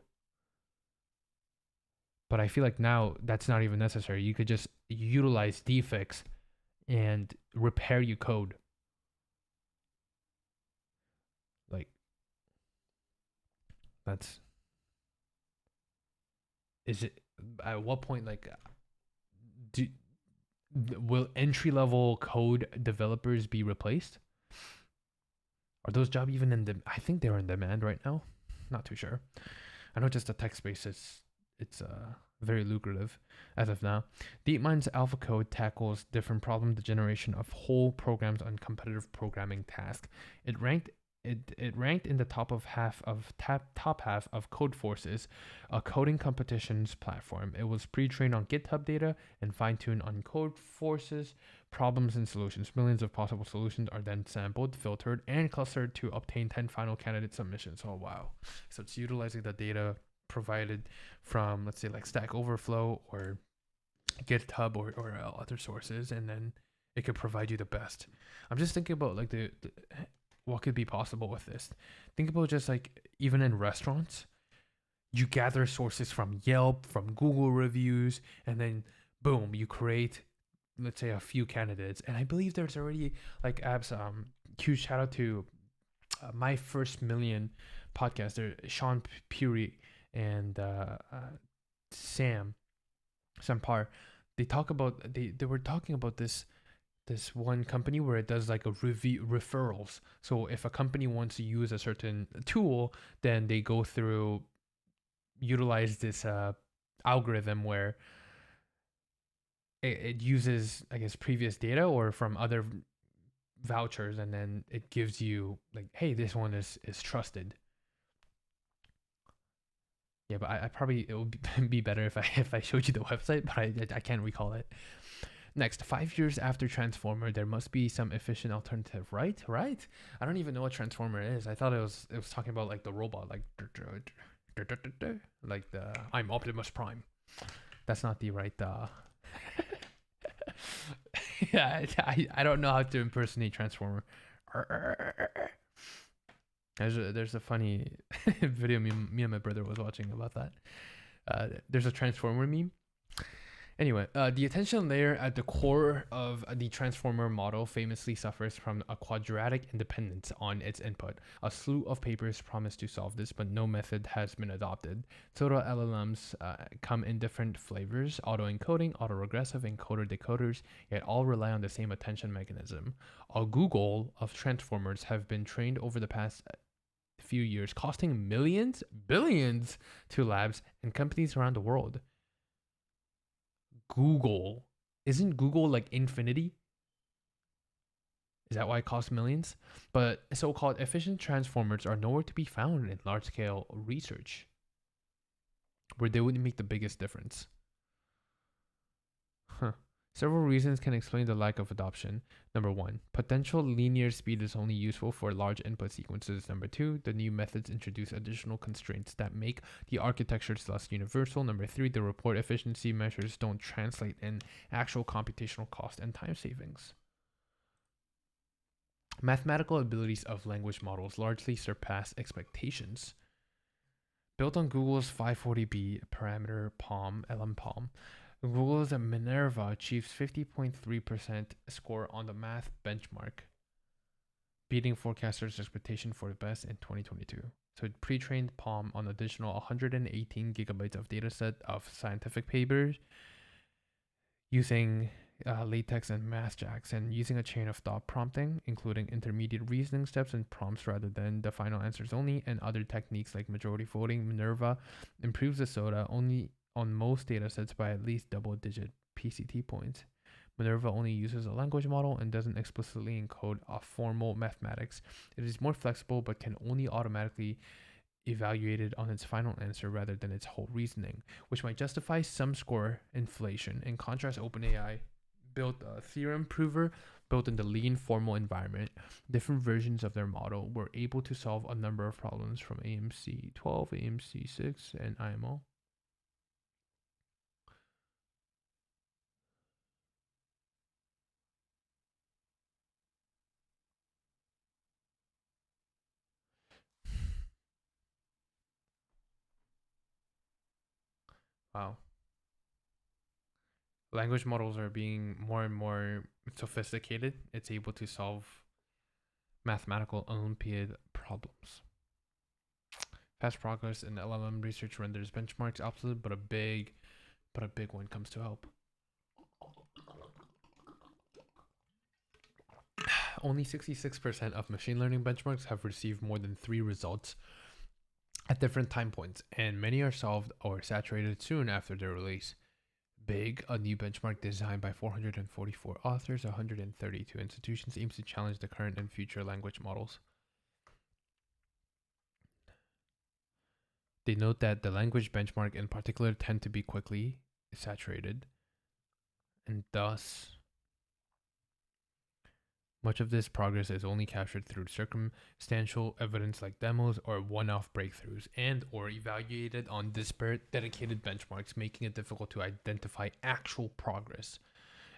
But I feel like now that's not even necessary. You could just utilize Deepfix and repair your code. Like, is it, at what point, like, will entry level code developers be replaced? Are those jobs even in I think they're in demand right now. Not too sure. I know just the tech space it's very lucrative as of now. DeepMind's AlphaCode tackles different problem, the generation of whole programs on competitive programming tasks. It ranked in the top half of Codeforce's, a coding competitions platform. It was pre-trained on GitHub data and fine-tuned on Codeforce's problems and solutions. Millions of possible solutions are then sampled, filtered, and clustered to obtain 10 final candidate submissions. Oh, wow. So it's utilizing the data provided from, let's say, like Stack Overflow or GitHub or other sources, and then it could provide you the best. I'm just thinking about like what could be possible with this. Think about just like even in restaurants, you gather sources from Yelp, from Google reviews, and then boom, you create, let's say, a few candidates. And I believe there's already like apps. Huge shout out to My First Million podcaster, Sean Puri and Sam Sampar. They were talking about this one company where it does like a review referrals. So if a company wants to use a certain tool, then they go through utilize this algorithm where it uses, I guess, previous data or from other vouchers, and then it gives you like, hey, this one is trusted. Yeah, but I probably it would be better if I showed you the website, but I can't recall it. Next, 5 years after Transformer, there must be some efficient alternative, right? Right? I don't even know what Transformer is. I thought it was talking about like the robot, like the I'm Optimus Prime. That's not the right. Yeah, I don't know how to impersonate Transformer. There's a funny video me and my brother was watching about that. There's a Transformer meme. Anyway, the attention layer at the core of the transformer model famously suffers from a quadratic independence on its input. A slew of papers promise to solve this, but no method has been adopted. Total LLMs come in different flavors: auto-encoding, auto-regressive, encoder-decoders, yet all rely on the same attention mechanism. A Google of transformers have been trained over the past few years, costing millions, billions to labs and companies around the world. Google. Isn't Google like infinity? Is that why it costs millions? But so-called efficient transformers are nowhere to be found in large-scale research, where they would make the biggest difference. Huh. Several reasons can explain the lack of adoption. Number one, potential linear speed is only useful for large input sequences. Number two, the new methods introduce additional constraints that make the architectures less universal. Number three, the report efficiency measures don't translate in actual computational cost and time savings. Mathematical abilities of language models largely surpass expectations. Built on Google's 540B parameter PaLM, LM-PaLM, Google's Minerva achieves 50.3% score on the math benchmark, beating forecasters' expectation for the best in 2022. So it pre-trained PaLM on additional 118 gigabytes of dataset of scientific papers using LaTeX and MathJax, and using a chain of thought prompting, including intermediate reasoning steps and prompts rather than the final answers only, and other techniques like majority voting. Minerva improves the SOTA only on most datasets by at least double-digit PCT points. Minerva only uses a language model and doesn't explicitly encode a formal mathematics. It is more flexible but can only automatically evaluate it on its final answer rather than its whole reasoning, which might justify some score inflation. In contrast, OpenAI built a theorem prover built in the lean formal environment. Different versions of their model were able to solve a number of problems from AMC 12, AMC 6, and IMO. Wow. Language models are being more and more sophisticated. It's able to solve mathematical Olympiad problems. Fast progress in LLM research renders benchmarks obsolete, but a big one comes to help. Only 66% of machine learning benchmarks have received more than 3 results at different time points, and many are solved or saturated soon after their release. Big, a new benchmark designed by 444 authors, 132 institutions, aims to challenge the current and future language models. They note that the language benchmark in particular tend to be quickly saturated, and thus much of this progress is only captured through circumstantial evidence like demos or one-off breakthroughs, and or evaluated on disparate dedicated benchmarks, making it difficult to identify actual progress.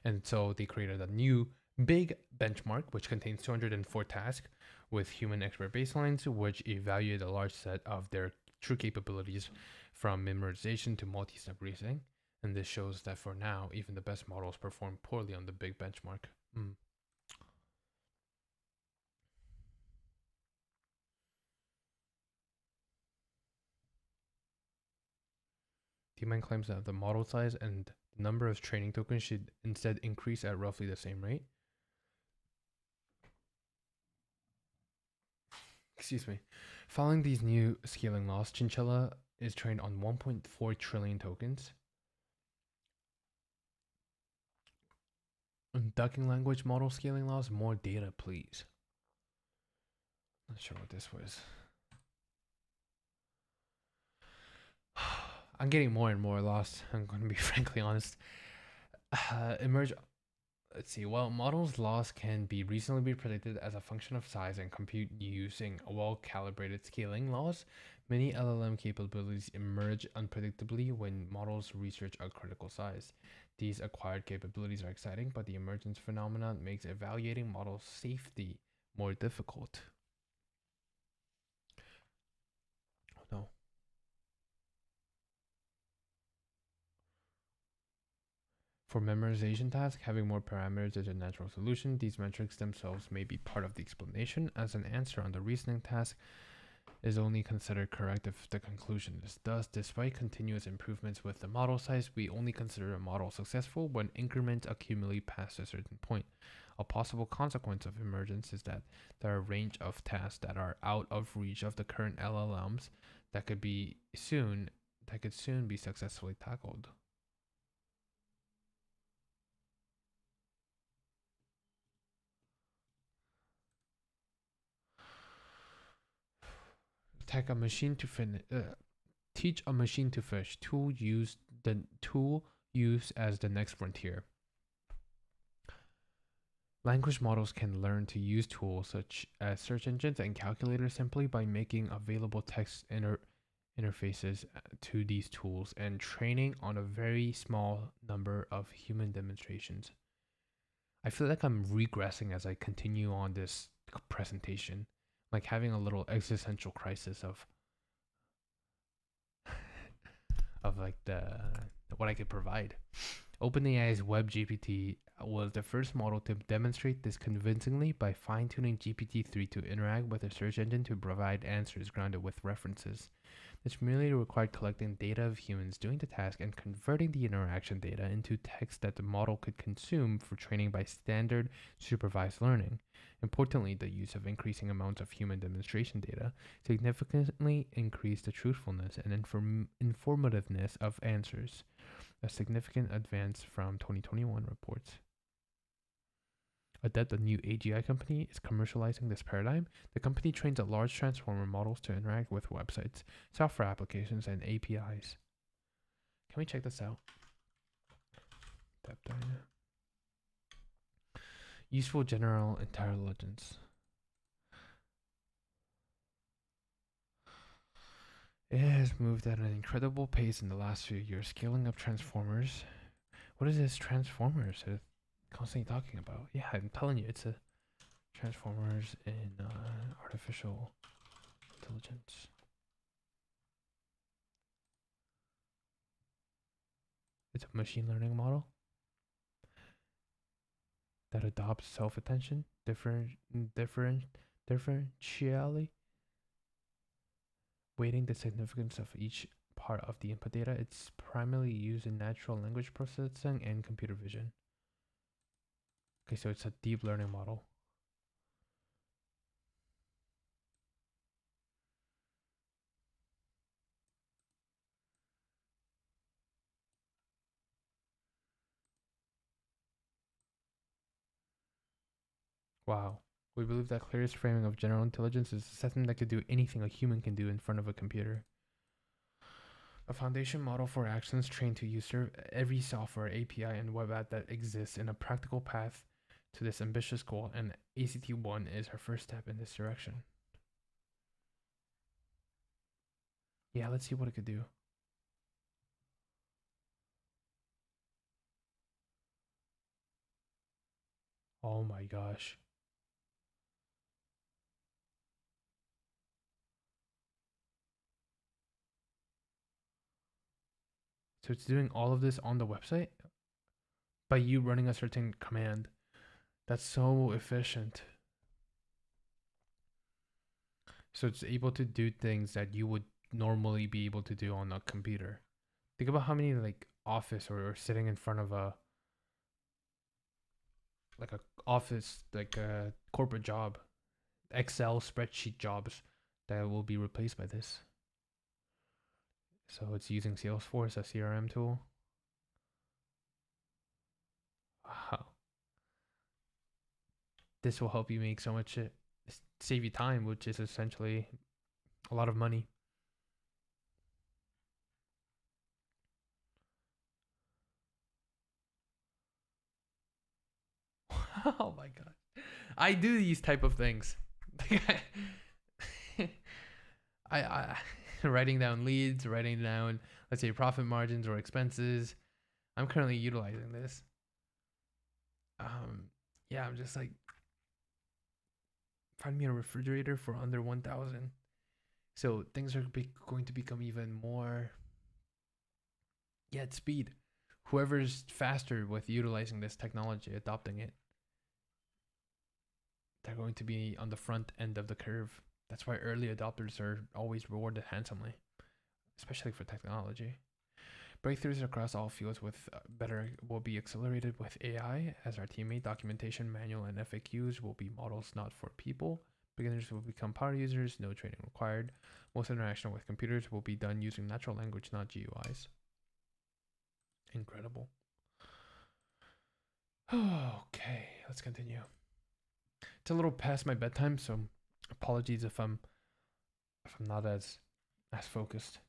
And so they created a new big benchmark which contains 204 tasks, with human expert baselines, which evaluate a large set of their true capabilities from memorization to multi-step reasoning. And this shows that for now, even the best models perform poorly on the big benchmark. DeepMind claims that the model size and the number of training tokens should instead increase at roughly the same rate. Excuse me. Following these new scaling laws, Chinchilla is trained on 1.4 trillion tokens. Ducking language model scaling laws, more data, please. Not sure what this was. I'm getting more and more lost. I'm going to be frankly honest. Emerge. Let's see. While models' loss can be reasonably predicted as a function of size and compute using well-calibrated scaling laws, many LLM capabilities emerge unpredictably when models reach a critical size. These acquired capabilities are exciting, but the emergence phenomenon makes evaluating model safety more difficult. Oh no. For memorization tasks, having more parameters is a natural solution. These metrics themselves may be part of the explanation, as an answer on the reasoning task is only considered correct if the conclusion is. Thus, despite continuous improvements with the model size, we only consider a model successful when increments accumulate past a certain point. A possible consequence of emergence is that there are a range of tasks that are out of reach of the current LLMs that could soon be successfully tackled. Teach a machine to fish. Tool use as the next frontier. Language models can learn to use tools such as search engines and calculators simply by making available text interfaces to these tools and training on a very small number of human demonstrations. I feel like I'm regressing as I continue on this presentation, like having a little existential crisis of like what I could provide. OpenAI's WebGPT was the first model to demonstrate this convincingly by fine-tuning GPT-3 to interact with a search engine to provide answers grounded with references. This merely required collecting data of humans doing the task and converting the interaction data into text that the model could consume for training by standard supervised learning. Importantly, the use of increasing amounts of human demonstration data significantly increased the truthfulness and informativeness of answers, a significant advance from 2021 reports. Adept, a new AGI company, is commercializing this paradigm. The company trains a large transformer models to interact with websites, software applications, and APIs. Can we check this out? Useful general intelligence. It has moved at an incredible pace in the last few years, scaling up transformers. What is this transformers constantly talking about? Yeah, I'm telling you, it's a transformers in artificial intelligence. It's a machine learning model that adopts self-attention, differentially weighting the significance of each part of the input data. It's primarily used in natural language processing and computer vision. Okay, so it's a deep learning model. Wow. We believe that clearest framing of general intelligence is a system that could do anything a human can do in front of a computer. A foundation model for actions trained to use every software, API, and web app that exists in a practical path to this ambitious goal, and ACT-1 is our first step in this direction. Yeah, let's see what it could do. Oh my gosh. So it's doing all of this on the website by you running a certain command. That's so efficient. So it's able to do things that you would normally be able to do on a computer. Think about how many like office or sitting in front of a like a office like a corporate job, Excel spreadsheet jobs that will be replaced by this. So it's using Salesforce, a CRM tool. Wow. This will help you make so much save you time, which is essentially a lot of money. Oh my god. I do these type of things. I writing down leads, writing down let's say profit margins or expenses. I'm currently utilizing this. Um yeah, I'm just like find me a refrigerator for under 1,000. So things are going to become even more at speed. Whoever's faster with utilizing this technology, adopting it, they're going to be on the front end of the curve. That's why early adopters are always rewarded handsomely, especially for technology. Breakthroughs across all fields with better will be accelerated with AI as our teammate documentation, manual, and FAQs will be models not for people. Beginners will become power users, no training required. Most interaction with computers will be done using natural language, not GUIs. Incredible. Okay, let's continue. It's a little past my bedtime, so apologies if I'm not as focused.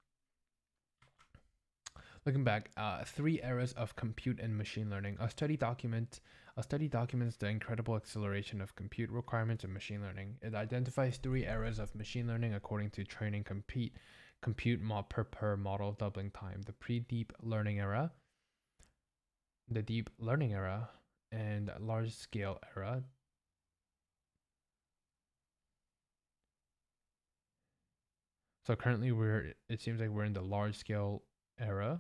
Looking back, 3 eras of compute and machine learning. A study documents the incredible acceleration of compute requirements in machine learning. It identifies 3 eras of machine learning according to training compute per model doubling time. The pre-deep learning era, the deep learning era, and large scale era. So currently it seems like we're in the large scale era.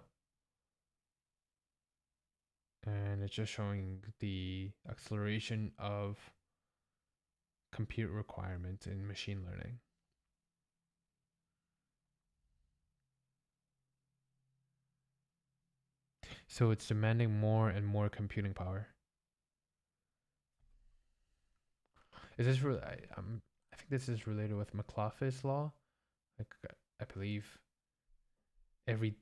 And it's just showing the acceleration of compute requirements in machine learning. So it's demanding more and more computing power. Is this I think this is related with McLaughlin's law. Like I believe every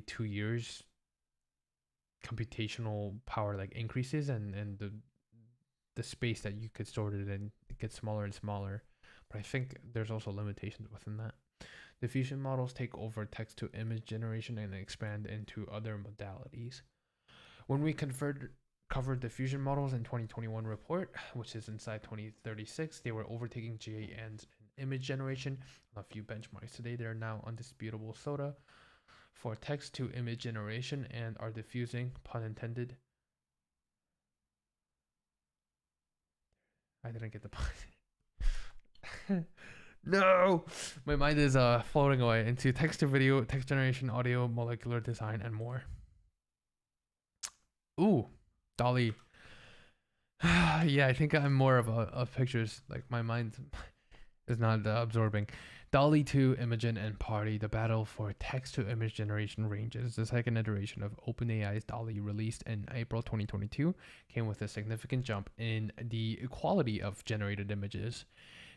2 years computational power like increases and the space that you could store it in gets smaller and smaller. But I think there's also limitations within that. Diffusion models take over text to image generation and expand into other modalities. When we covered diffusion models in 2021 report, which is inside 2036, they were overtaking GANs in image generation on a few benchmarks. Today, they are now undisputable SOTA for text to image generation and are diffusing, pun intended. I didn't get the pun. No, my mind is floating away into text to video, text generation, audio, molecular design, and more. Ooh, DALL-E. Yeah, I think I'm more of pictures. Like my mind is not absorbing. DALL-E 2, Imagen, and Party, the battle for text to image generation ranges. The second iteration of OpenAI's DALL-E, released in April 2022, came with a significant jump in the quality of generated images.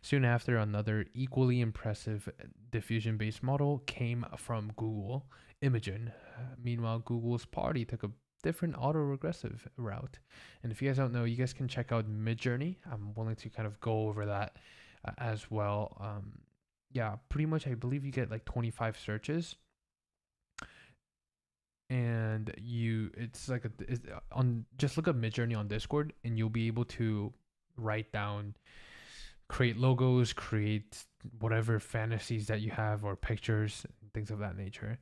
Soon after, another equally impressive diffusion-based model came from Google, Imagen. Meanwhile, Google's Party took a different autoregressive route. And if you guys don't know, you guys can check out Midjourney. I'm willing to kind of go over that as well. Yeah, pretty much I believe you get like 25 searches. And it's like just look up Midjourney on Discord and you'll be able to write down, create logos, create whatever fantasies that you have or pictures, things of that nature.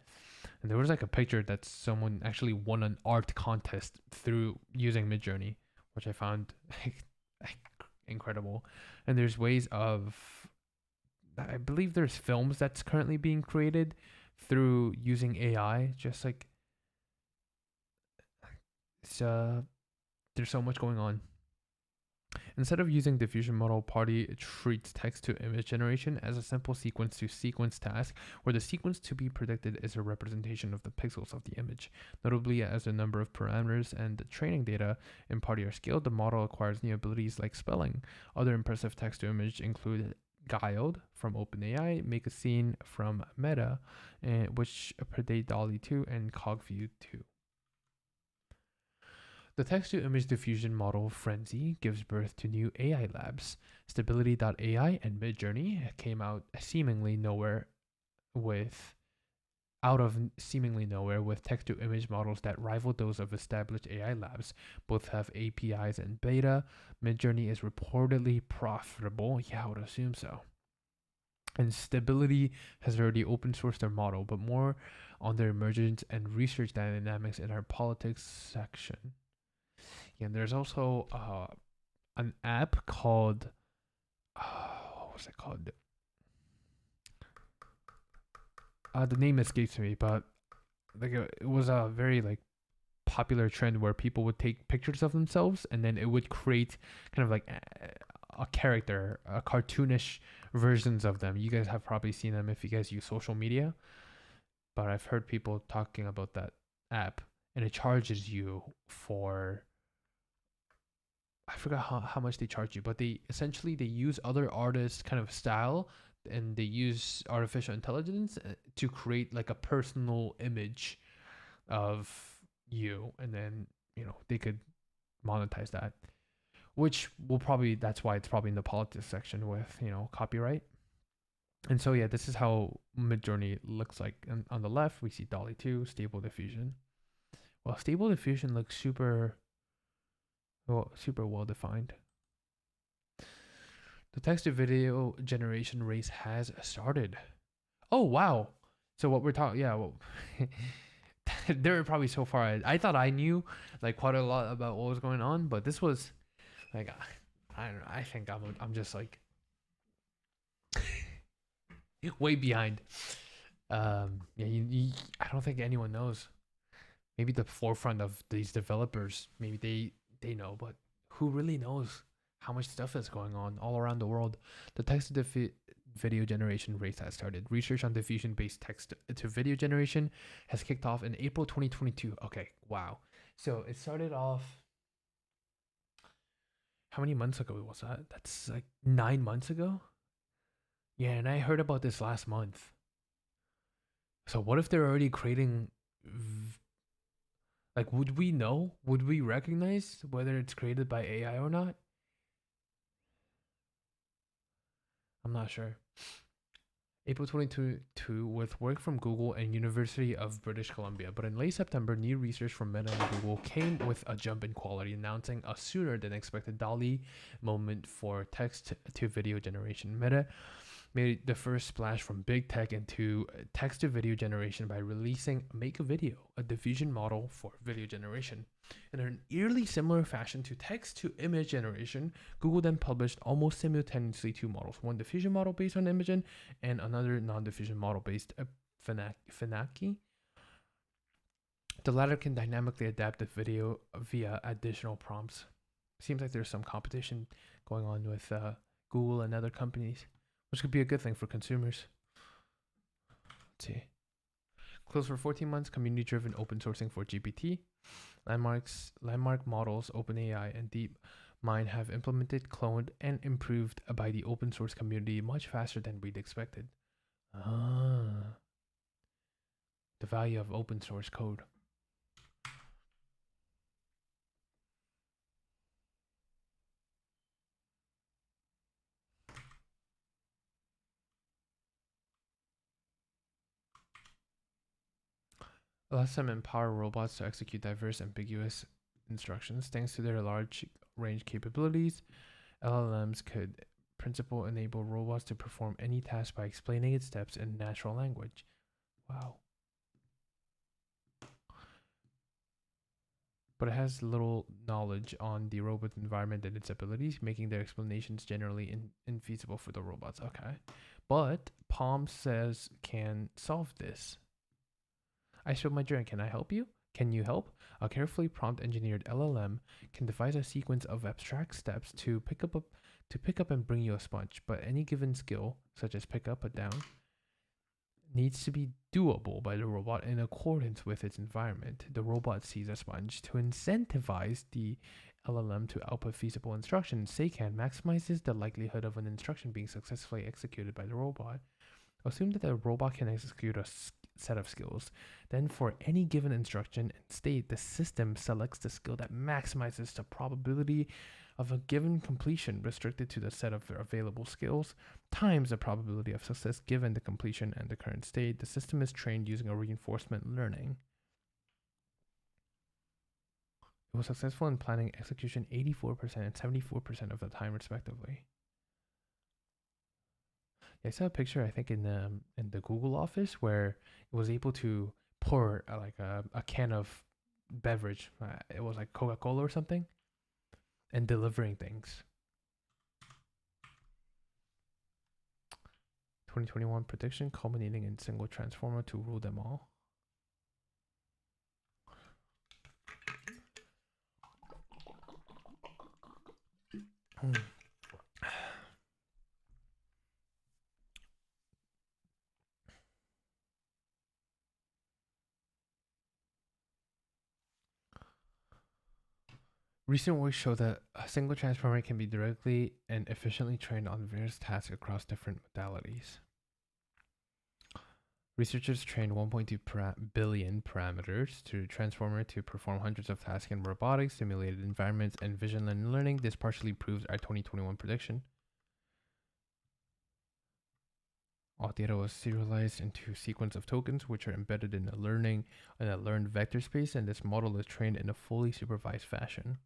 And there was like a picture that someone actually won an art contest through using Midjourney, which I found like incredible. And there's ways of, I believe there's films that's currently being created through using AI, just like it's, there's so much going on. Instead of using diffusion model, Party treats text to image generation as a simple sequence to sequence task, where the sequence to be predicted is a representation of the pixels of the image. Notably, as the number of parameters and the training data in Party are scaled, the model acquires new abilities like spelling. Other impressive text to image include Guiled from OpenAI, Make a Scene from Meta, which predate DALL-E 2 and CogView 2. The text-to-image diffusion model Frenzy gives birth to new AI labs. Stability.ai and Midjourney came out of seemingly nowhere with text-to-image models that rival those of established AI labs. Both have APIs in beta. Midjourney is reportedly profitable. Yeah, I would assume so. And Stability has already open sourced their model, but more on their emergence and research dynamics in our politics section. And there's also an app called what was it called? The name escapes me, but like it was a very like popular trend where people would take pictures of themselves and then it would create kind of like a character, a cartoonish versions of them. You guys have probably seen them if you guys use social media, but I've heard people talking about that app, and it charges you for, I forgot how much they charge you, but they essentially they use other artists kind of style, and they use artificial intelligence to create like a personal image of you, and then they could monetize that, which will probably, that's why it's probably in the politics section with copyright. And so yeah, this is how Midjourney looks like. And on the left we see DALL-E 2, Stable Diffusion. Well, Stable Diffusion looks super well defined. The text to video generation race has started. Oh wow! So what we're talking, yeah, well, they're probably so far. I thought I knew like quite a lot about what was going on, but this was like, I don't know. I think I'm just like way behind. Yeah, I don't think anyone knows. Maybe the forefront of these developers, maybe they know, but who really knows how much stuff is going on all around the world? The text to video generation race has started. Research on diffusion based text to video generation has kicked off in April 2022. Okay, wow. So it started off. How many months ago was that? That's like 9 months ago. Yeah, and I heard about this last month. So what if they're already creating, like, would we know? Would we recognize whether it's created by AI or not? I'm not sure. April 2022 with work from Google and University of British Columbia. But in late September, new research from Meta and Google came with a jump in quality, announcing a sooner than expected DALL-E moment for text to video generation. Meta made the first splash from big tech into text to video generation by releasing Make a Video, a diffusion model for video generation. In an eerily similar fashion to text to image generation, Google then published almost simultaneously two models, one diffusion model based on Imagen and another non-diffusion model based Phenaki. The latter can dynamically adapt the video via additional prompts. Seems like there's some competition going on with Google and other companies, which could be a good thing for consumers. Let's see. Closed for 14 months, community-driven open sourcing for GPT. Landmark models, OpenAI, and DeepMind have implemented, cloned, and improved by the open source community much faster than we'd expected. The value of open source code. Lets them empower robots to execute diverse, ambiguous instructions. Thanks to their large range capabilities, LLMs could principle enable robots to perform any task by explaining its steps in natural language. Wow. But it has little knowledge on the robot environment and its abilities, making their explanations generally infeasible for the robots. Okay. But Palm says can solve this. I showed my drink. Can I help you? Can you help? A carefully prompt engineered LLM can devise a sequence of abstract steps to pick up and bring you a sponge, but any given skill, such as pick up, put down, needs to be doable by the robot in accordance with its environment. The robot sees a sponge. To incentivize the LLM to output feasible instructions, SEICAN maximizes the likelihood of an instruction being successfully executed by the robot. Assume that the robot can execute a set of skills. Then, for any given instruction and state, the system selects the skill that maximizes the probability of a given completion restricted to the set of available skills times the probability of success given the completion and the current state. The system is trained using a reinforcement learning. It was successful in planning execution 84% and 74% of the time, respectively. I saw a picture, I think, in the Google office where it was able to pour a can of beverage. It was like Coca-Cola or something, and delivering things. 2021 prediction culminating in single transformer to rule them all. Recent work show that a single transformer can be directly and efficiently trained on various tasks across different modalities. Researchers trained 1.2 billion parameters to transformer to perform hundreds of tasks in robotics, simulated environments, and vision and learning. This partially proves our 2021 prediction. All data was serialized into a sequence of tokens, which are embedded in a learned vector space, and this model is trained in a fully supervised fashion.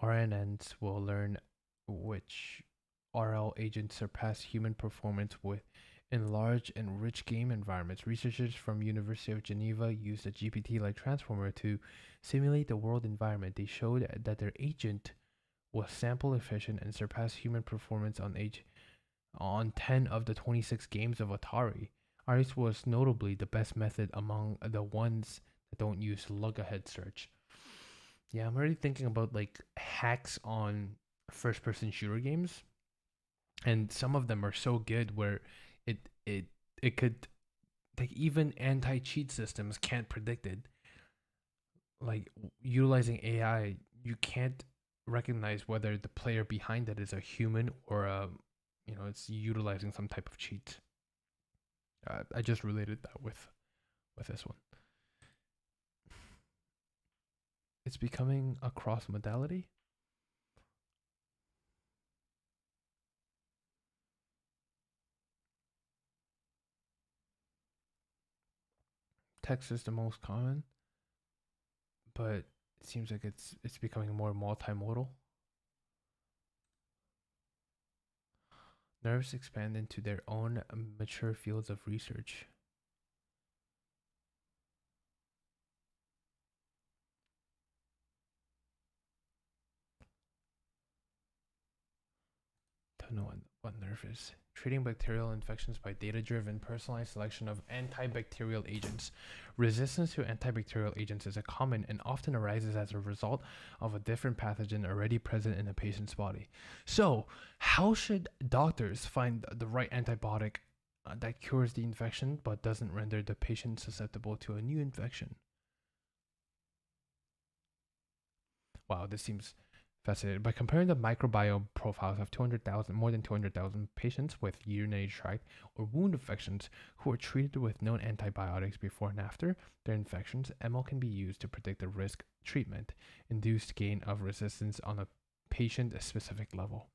RNNs will learn which RL agents surpass human performance in large and rich game environments. Researchers from University of Geneva used a GPT-like transformer to simulate the world environment. They showed that their agent was sample efficient and surpassed human performance on 10 of the 26 games of Atari. Ours was notably the best method among the ones that don't use look-ahead search. Yeah, I'm already thinking about like hacks on first-person shooter games, and some of them are so good where it could, like, even anti-cheat systems can't predict it. Like utilizing AI, you can't recognize whether the player behind it is a human or it's utilizing some type of cheat. I just related that with this one. It's becoming a cross modality. Text is the most common, but it seems like it's becoming more multimodal. Nerves expand into their own mature fields of research. Don't know what nerve is. Treating bacterial infections by data-driven personalized selection of antibacterial agents. Resistance to antibacterial agents is a common and often arises as a result of a different pathogen already present in a patient's body. So, how should doctors find the right antibiotic that cures the infection but doesn't render the patient susceptible to a new infection? Wow, this seems fascinating. By comparing the microbiome profiles of more than 200,000 patients with urinary tract or wound infections who were treated with known antibiotics before and after their infections, ML can be used to predict the risk treatment induced gain of resistance on a patient-specific level.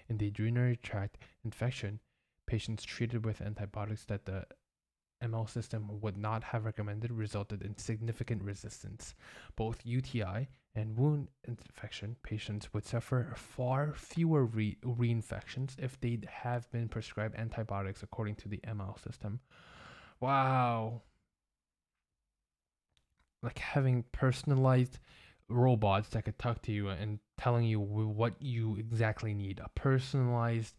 In the urinary tract infection, patients treated with antibiotics that the ML system would not have recommended resulted in significant resistance. Both UTI and wound infection patients would suffer far fewer reinfections if they'd have been prescribed antibiotics according to the ML system. Wow. Like having personalized robots that could talk to you and telling you what you exactly need. A personalized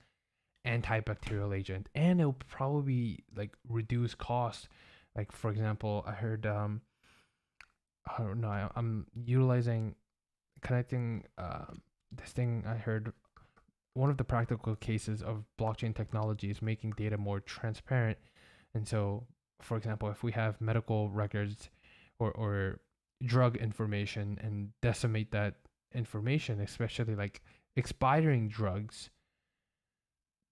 antibacterial agent, and it'll probably like reduce cost. Like for example, I heard I don't know, I'm utilizing connecting this thing. I heard one of the practical cases of blockchain technology is making data more transparent. And so, for example, if we have medical records or drug information and decimate that information, especially like expiring drugs,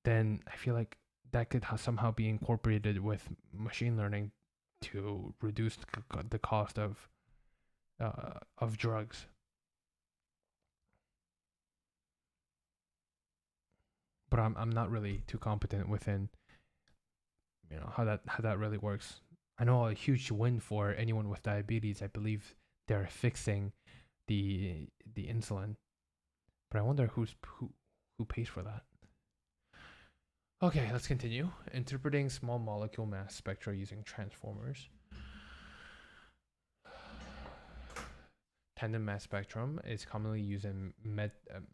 then I feel like that could somehow be incorporated with machine learning to reduce the cost of drugs. But I'm not really too competent within how that really works. I know a huge win for anyone with diabetes. I believe they're fixing the insulin, but I wonder who pays for that. Okay, let's continue. Interpreting small molecule mass spectra using transformers. Tandem mass spectrum is commonly used in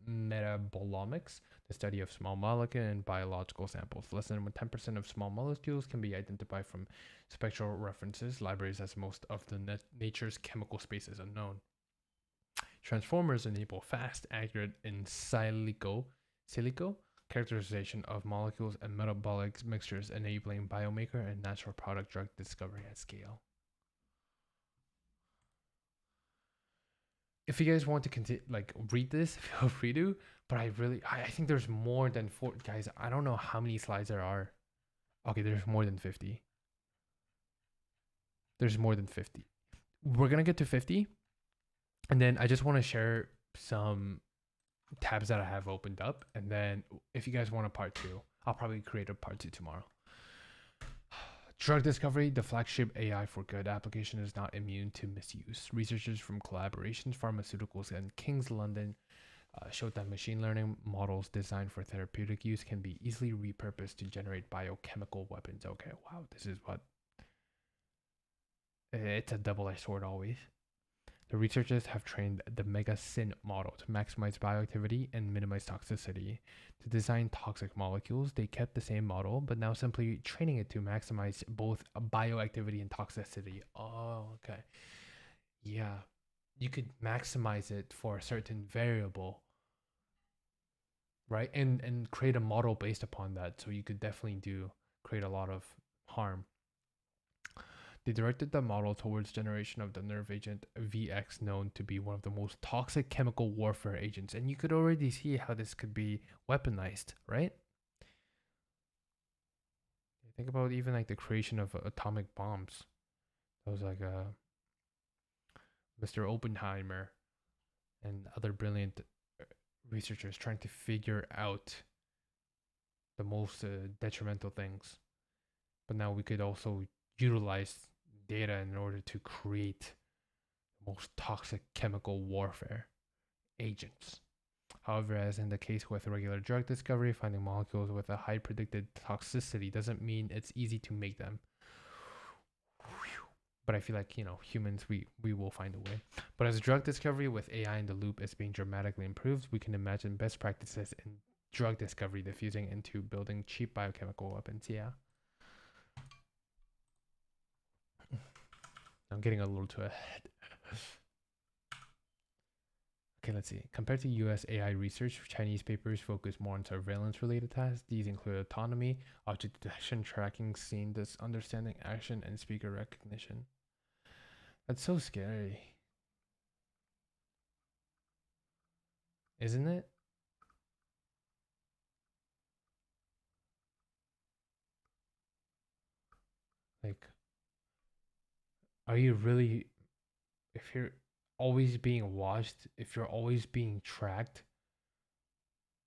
metabolomics, the study of small molecule and biological samples. Less than 10% of small molecules can be identified from spectral references libraries, as most of the nature's chemical space is unknown. Transformers enable fast, accurate, in silico characterization of molecules and metabolic mixtures, enabling biomaker and natural product drug discovery at scale. If you guys want to continue, like read this, feel free to. But I think there's more than four guys. I don't know how many slides there are. Okay, there's more than 50. There's more than 50. We're gonna get to 50, and then I just want to share some tabs that I have opened up, and then if you guys want a part two, I'll probably create a part two tomorrow. Drug discovery, the flagship AI for good application, is not immune to misuse. Researchers from Collaborations Pharmaceuticals and King's London showed that machine learning models designed for therapeutic use can be easily repurposed to generate biochemical weapons. Okay, wow, this is what... It's a double-edged sword always. The researchers have trained the MegaSyn model to maximize bioactivity and minimize toxicity. To design toxic molecules, they kept the same model, but now simply training it to maximize both bioactivity and toxicity. Oh, okay. Yeah. You could maximize it for a certain variable, right? And create a model based upon that. So you could definitely create a lot of harm. They directed the model towards generation of the nerve agent VX, known to be one of the most toxic chemical warfare agents. And you could already see how this could be weaponized, right? Think about even like the creation of atomic bombs. That was like Mr. Oppenheimer and other brilliant researchers trying to figure out the most detrimental things. But now we could also utilize data in order to create the most toxic chemical warfare agents. However, as in the case with regular drug discovery, finding molecules with a high predicted toxicity doesn't mean it's easy to make them. But I feel like, humans, we will find a way. But as drug discovery with AI in the loop is being dramatically improved, we can imagine best practices in drug discovery diffusing into building cheap biochemical weapons. Yeah. I'm getting a little too ahead. Okay, let's see. Compared to US AI research, Chinese papers focus more on surveillance-related tasks. These include autonomy, object detection, tracking, scene understanding, action, and speaker recognition. That's so scary. Isn't it? Like, are you really... If you're always being watched, if you're always being tracked,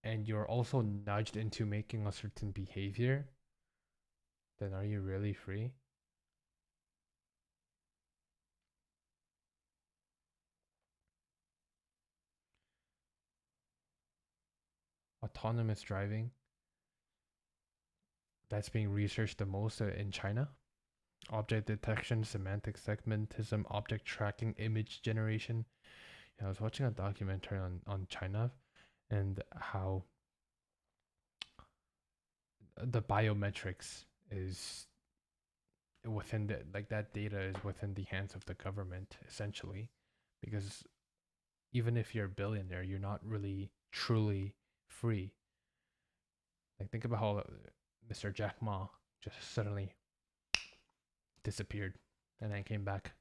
and you're also nudged into making a certain behavior, then are you really free? Autonomous driving, that's being researched the most in China. Object detection, semantic segmentism, object tracking, image generation. I was watching a documentary on China and how the biometrics is within the like that data is within the hands of the government essentially, because even if you're a billionaire, you're not really truly free. Like think about how Mr. Jack Ma just suddenly disappeared and then came back.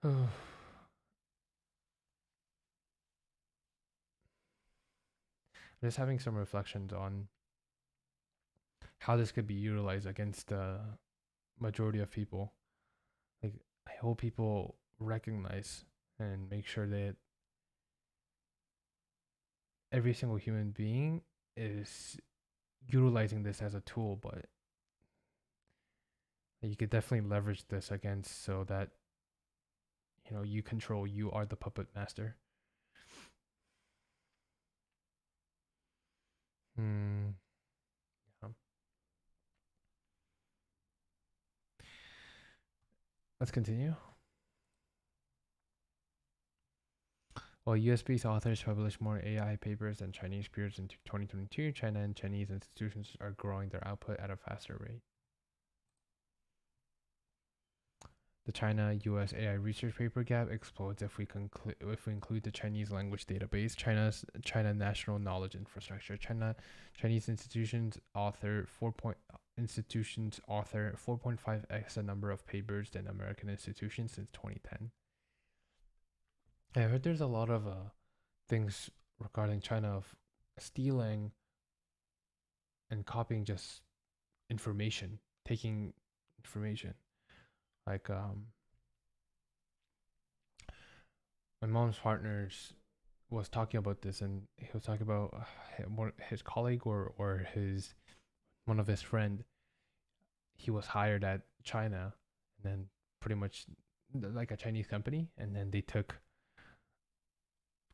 I'm just having some reflections on how this could be utilized against the majority of people. Like I hope people recognize and make sure that every single human being is utilizing this as a tool, but you could definitely leverage this against so that you control, you are the puppet master. Hmm. Yeah. Let's continue. While US-based authors publish more AI papers than Chinese peers in 2022, China and Chinese institutions are growing their output at a faster rate. The China-US AI research paper gap explodes if we include the Chinese language database, China National Knowledge Infrastructure. Chinese institutions author 4.5x the number of papers than American institutions since 2010. I heard there's a lot of things regarding China of stealing and copying just information, taking information. Like my mom's partners was talking about this, and he was talking about his colleague or his one of his friend. He was hired at China, and then pretty much like a Chinese company, and then they took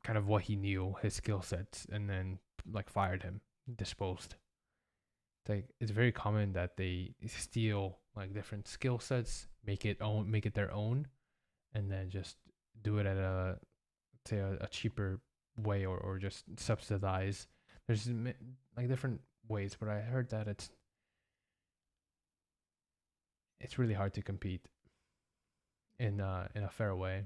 kind of what he knew, his skill sets, and then like fired him, disposed. It's very common that they steal like different skill sets, make it their own, and then just do it at a cheaper way, or just subsidize. There's like different ways, but I heard that it's really hard to compete in a fair way.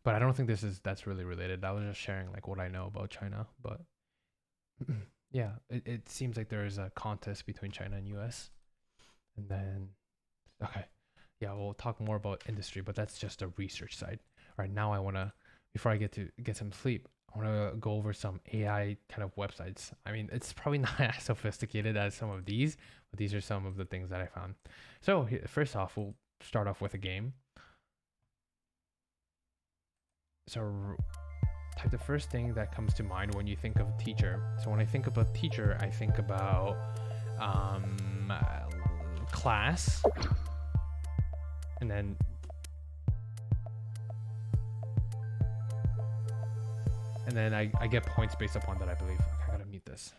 But I don't think that's really related. I was just sharing like what I know about China, but yeah, it seems like there is a contest between China and US. And then okay. Yeah, we'll talk more about industry, but that's just the research side. All right, now I want to before I get some sleep, I want to go over some AI kind of websites. I mean, it's probably not as sophisticated as some of these, but these are some of the things that I found. So, first off, we'll start off with a game. So, type the first thing that comes to mind when you think of a teacher. So, when I think about teacher, I think about um, class, and then I get points based upon that, I believe. Okay, I gotta mute this.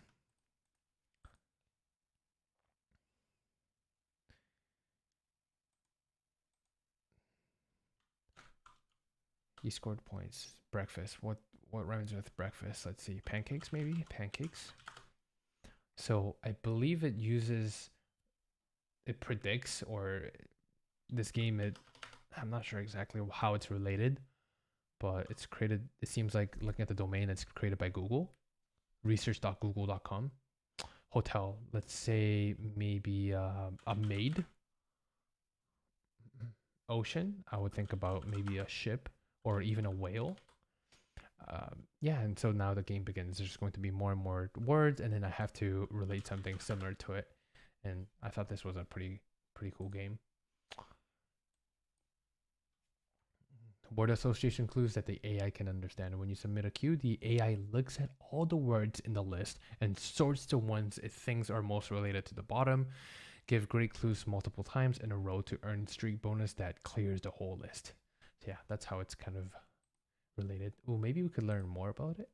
He scored points. Breakfast. What rhymes with breakfast? Let's see. Pancakes, maybe? Pancakes. So I believe it predicts, or this game, I'm not sure exactly how it's related, but it's created, it seems like looking at the domain, it's created by Google, research.google.com. Hotel, let's say maybe a maid. Ocean, I would think about maybe a ship or even a whale. Yeah, and so now the game begins. There's going to be more and more words, and then I have to relate something similar to it. And I thought this was a pretty cool game. Word association clues that the AI can understand. When you submit a cue, the AI looks at all the words in the list and sorts the ones it thinks are most related to the bottom. Give great clues multiple times in a row to earn streak bonus that clears the whole list. So yeah, that's how it's kind of related. Oh, maybe we could learn more about it.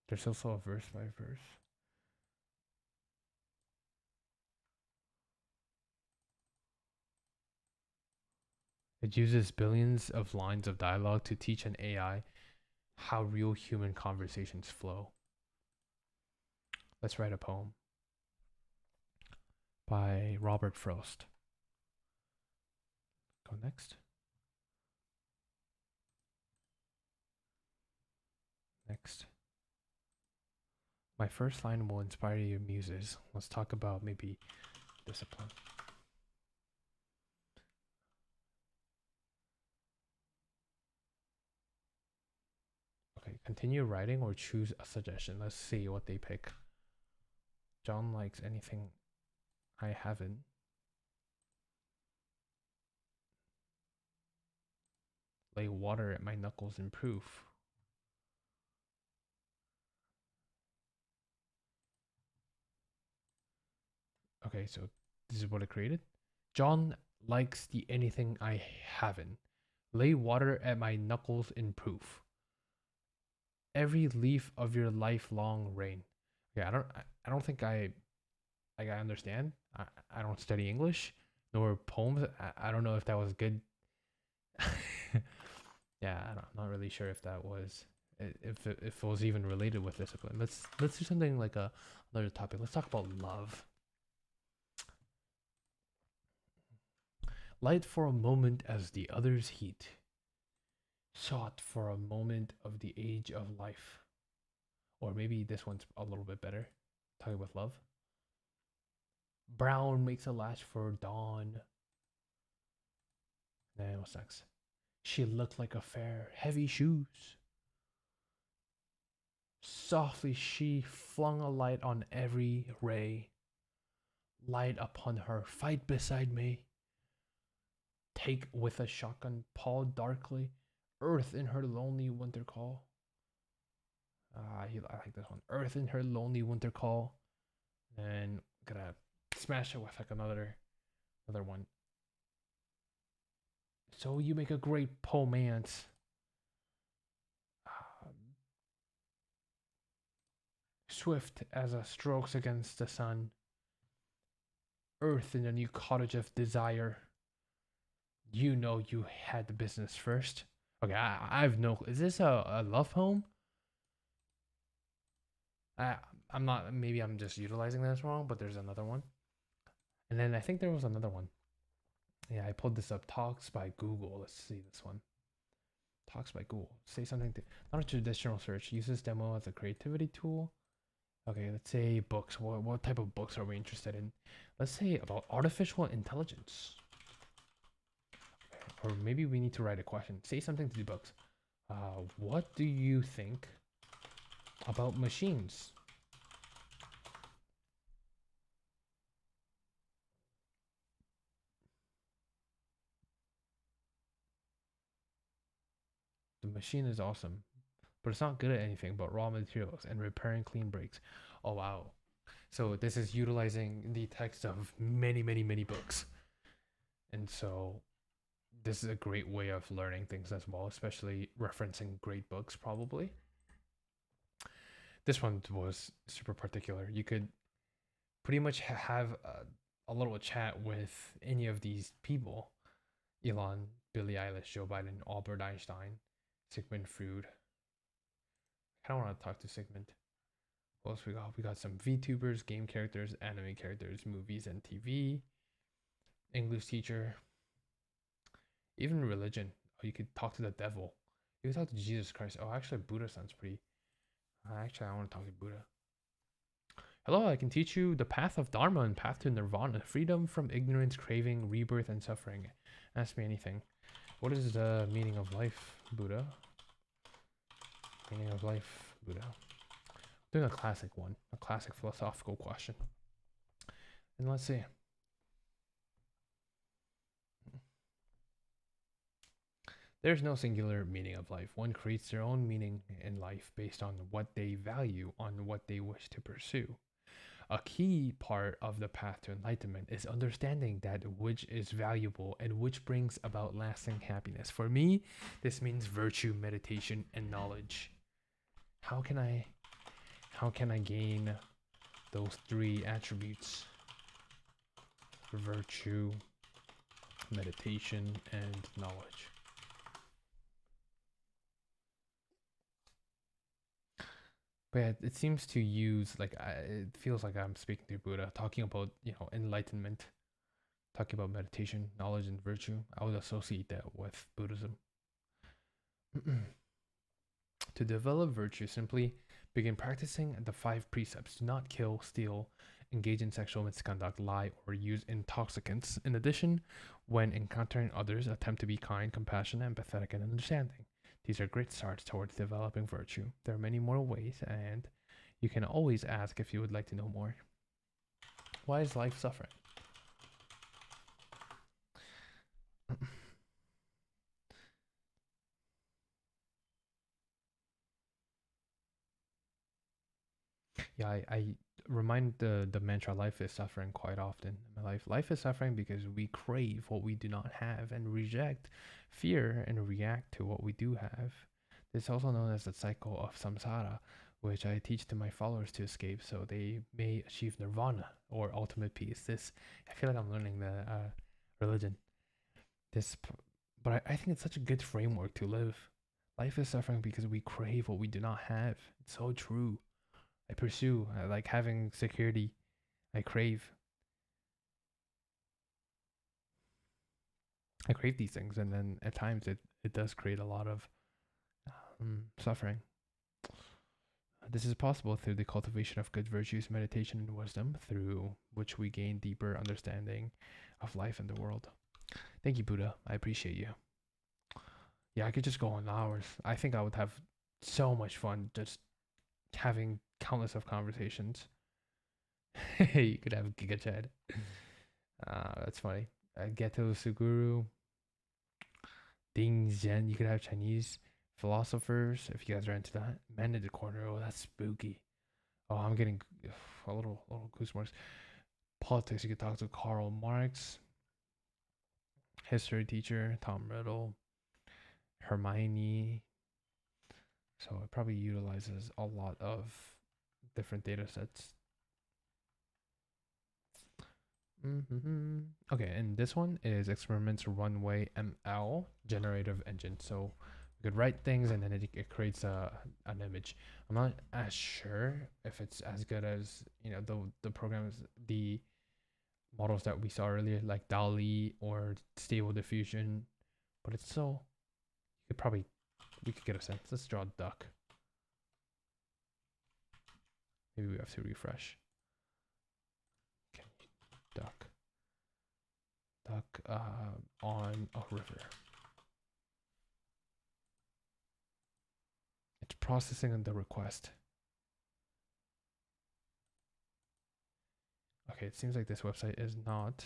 There's also a verse by verse. It uses billions of lines of dialogue to teach an AI how real human conversations flow. Let's write a poem by Robert Frost. Go next. Next. My first line will inspire your muses. Let's talk about maybe discipline. Okay, continue writing or choose a suggestion. Let's see what they pick. John likes anything I haven't. Lay water at my knuckles in proof. Okay, so this is what I created. John likes the anything I haven't. Lay water at my knuckles in proof. Every leaf of your lifelong rain. Okay, I don't think I understand. I don't study English nor poems. I don't know if that was good. Yeah, I'm not really sure if that was if it was even related with discipline. Let's do something like another topic. Let's talk about love. Light for a moment as the other's heat. Sought for a moment of the age of life. Or maybe this one's a little bit better. Talking about love. Brown makes a latch for dawn. Then what's next? She looked like a fair, heavy shoes. Softly she flung a light on every ray. Light upon her, fight beside me. Take with a shotgun, paw darkly, earth in her lonely winter call. I like this one. Earth in her lonely winter call. And I'm gonna smash it with like another one. So you make a great pomance. Swift as a strokes against the sun. Earth in a new cottage of desire. You know you had the business first. Okay, I've no. Is this a love poem? I'm not. Maybe I'm just utilizing this wrong. But there's another one, and then I think there was another one. Yeah, I pulled this up. Talks by Google. Let's see this one. Talks by Google. Say something. Not a traditional search. Use this demo as a creativity tool. Okay, let's say books. What type of books are we interested in? Let's say about artificial intelligence. Or maybe we need to write a question. Say something to the books. What do you think about machines? The machine is awesome, but it's not good at anything but raw materials and repairing clean breaks. Oh wow. So this is utilizing the text of many, many, many books. And so this is a great way of learning things as well, especially referencing great books probably. This one was super particular. You could pretty much have a little chat with any of these people. Elon, Billie Eilish, Joe Biden, Albert Einstein, Sigmund Freud. I kind of want to talk to Sigmund. What else we got? We got some VTubers, game characters, anime characters, movies and TV, English teacher, even religion. Oh, you could talk to the devil. You could talk to Jesus Christ. Oh, actually, Buddha sounds pretty. Actually, I want to talk to Buddha. Hello, I can teach you the path of Dharma and path to Nirvana, freedom from ignorance, craving, rebirth, and suffering. Ask me anything. What is the meaning of life, Buddha? Meaning of life, Buddha. Doing a classic one, a classic philosophical question. And let's see. There's no singular meaning of life. One creates their own meaning in life based on what they value, on what they wish to pursue. A key part of the path to enlightenment is understanding that which is valuable and which brings about lasting happiness. For me, this means virtue, meditation, and knowledge. How can I gain those three attributes? Virtue, meditation, and knowledge. But yeah, it seems to use like it feels like I'm speaking to Buddha, talking about enlightenment, talking about meditation, knowledge, and virtue. I would associate that with Buddhism. To develop virtue, simply begin practicing the 5 precepts: do not kill, steal, engage in sexual misconduct, lie, or use intoxicants. In addition, when encountering others, attempt to be kind, compassionate, empathetic, and understanding. These are great starts towards developing virtue. There are many more ways, and you can always ask if you would like to know more. Why is life suffering? Yeah, I remind the mantra life is suffering quite often in my life. Life is suffering because we crave what we do not have and reject fear and react to what we do have. This is also known as the cycle of samsara, which I teach to my followers to escape so they may achieve nirvana or ultimate peace. This I feel like I'm learning the religion. This, but I think it's such a good framework to live. Life is suffering because we crave what we do not have. It's so true. I pursue. I like having security. I crave. I crave these things, and then at times it does create a lot of suffering. This is possible through the cultivation of good virtues, meditation, and wisdom, through which we gain deeper understanding of life and the world. Thank you, Buddha. I appreciate you. Yeah, I could just go on hours. I think I would have so much fun just having countless of conversations. You could have Giga Chad. That's funny. Geto Suguru, Ding Zhen. You could have Chinese philosophers if you guys are into that. Men in the corner. Oh, that's spooky. Oh, I'm getting a little goosebumps. Politics. You could talk to Karl Marx. History teacher Tom Riddle. Hermione. So it probably utilizes a lot of different data sets. Okay, and this one is Experiments Runway ML Generative Engine. So we could write things and then it creates an image. I'm not as sure if it's as good as the programs, the models that we saw earlier, like DALL-E or Stable Diffusion, but it's still we could get a sense. Let's draw a duck. Maybe we have to refresh. Okay, duck on a river. It's processing on the request. Okay, it seems like this website is not.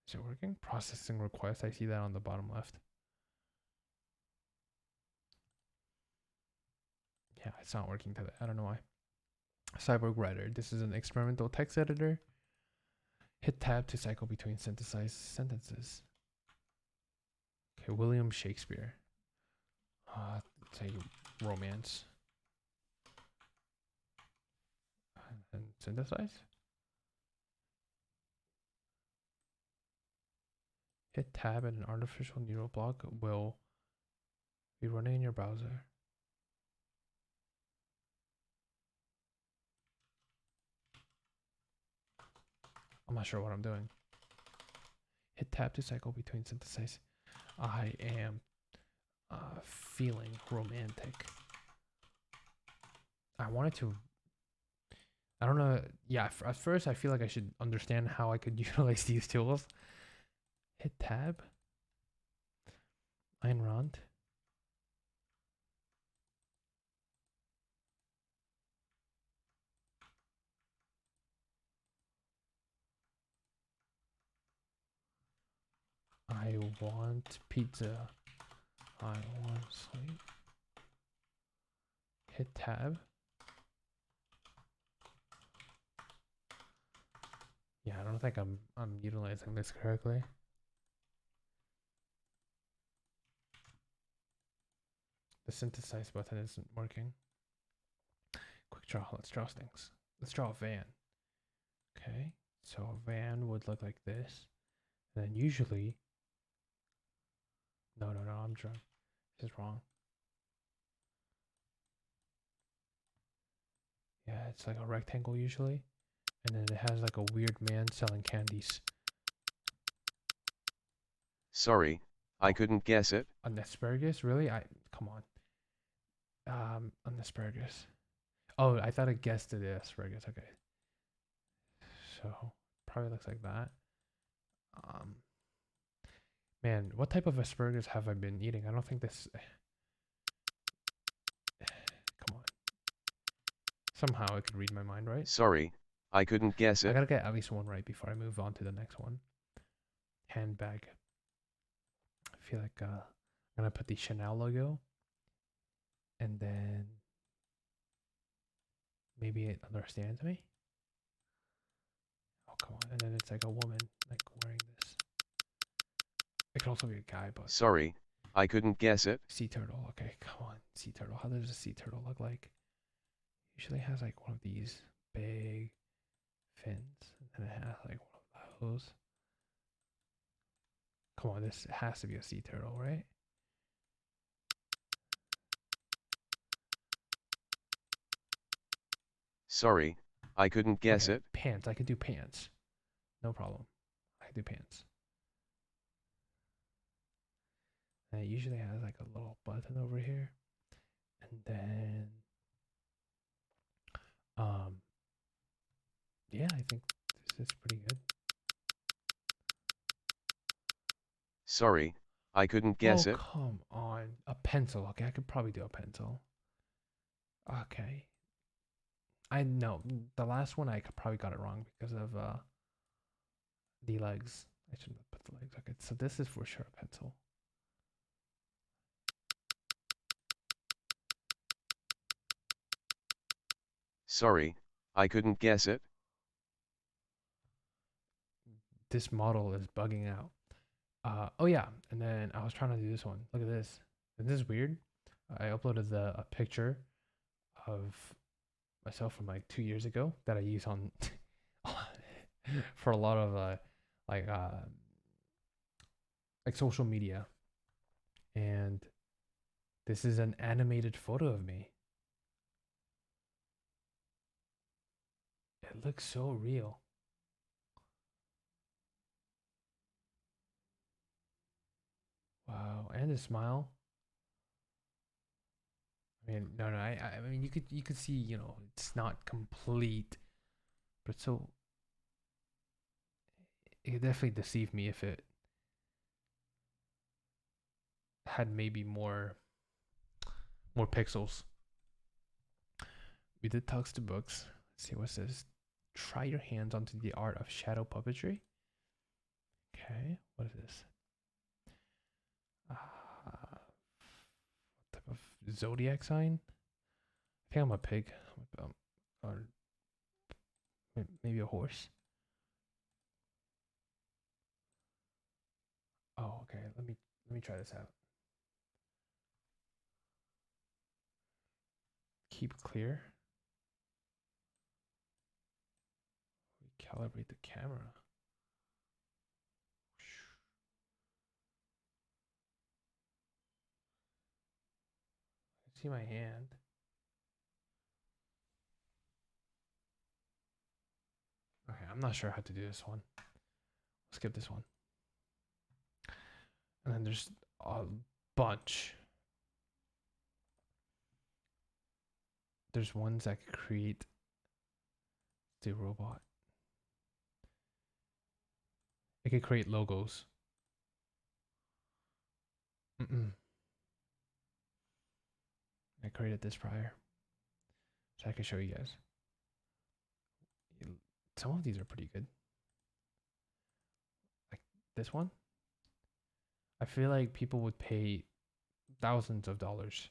Is it working? Processing request. I see that on the bottom left. Yeah, it's not working today. I don't know why. Cyborg Writer. This is an experimental text editor. Hit tab to cycle between synthesized sentences. Okay, William Shakespeare. Say romance. And synthesize. Hit tab and an artificial neural block will be running in your browser. I'm not sure what I'm doing. Hit tab to cycle between synthesize. I am feeling romantic. I wanted to. I don't know. Yeah, at first I feel like I should understand how I could utilize these tools. Hit tab. Ayn Rand. I want pizza. I want sleep. Hit tab. Yeah, I don't think I'm utilizing this correctly. The synthesize button isn't working. Quick draw. Let's draw things. Let's draw a van. Okay. So a van would look like this. And then usually, no, I'm drunk. This is wrong. Yeah, it's like a rectangle usually. And then it has like a weird man selling candies. Sorry, I couldn't guess it. An asparagus? Really? Come on. An asparagus. Oh, I thought I guessed the asparagus. Okay. So probably looks like that. Um, man, what type of asparagus have I been eating? I don't think this. Come on. Somehow I could read my mind, right? Sorry, I couldn't guess I it. gotta get at least one right before I move on to the next one. Handbag. I feel like I'm gonna put the Chanel logo, and then maybe it understands me. Oh come on! And then it's like a woman like wearing this. It could also be a guy, but Sorry, I couldn't guess it. sea turtle. Okay, come on, sea turtle. How does a sea turtle look like? Usually has like one of these big fins, and then it has like one of those. Come on, this has to be a sea turtle, right? Sorry, I couldn't guess Okay, it. pants. I can do pants. No problem. I can do pants. And it usually has like a little button over here. And then um yeah, I think this is pretty good. Sorry, I couldn't Oh guess it. come on. A pencil. Okay, I could probably do a pencil. Okay. I know the last one I probably got it wrong because of the legs. I shouldn't have put the legs. Okay, so this is for sure a pencil. Sorry, I couldn't guess it. This model is bugging out. Oh yeah, and then I was trying to do this one. Look at this. Isn't this weird? I uploaded a picture of myself from like 2 years ago that I use on for a lot of like uh like social media, and this is an animated photo of me. It looks so real. Wow, and a smile. I mean, no, I mean, you could see, it's not complete, but so it could definitely deceive me if it had maybe more pixels. We did talks to books. Let's see what's this. Try your hands onto the art of shadow puppetry. Okay, what is this? What type of zodiac sign? I think I'm a pig, or maybe a horse. Oh, okay. Let me try this out. Keep clear. Calibrate the camera. See my hand. Okay, I'm not sure how to do this one. Skip this one. And then there's a bunch. There's ones that could create the robot. It could create logos. Mm-mm. I created this prior, so I can show you guys. Some of these are pretty good. Like this one. I feel like people would pay thousands of dollars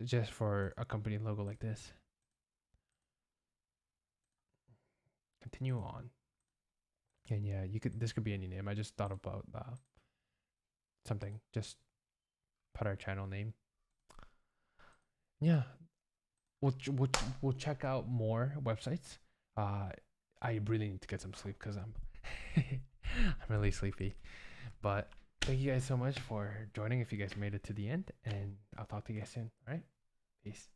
just for a company logo like this. Continue on. And yeah, this could be any name. I just thought about something. Just put our channel name. Yeah, we'll check out more websites. Uh, I really need to get some sleep because I'm I'm really sleepy. But thank you guys so much for joining. If you guys made it to the end, and I'll talk to you guys soon. All right, peace.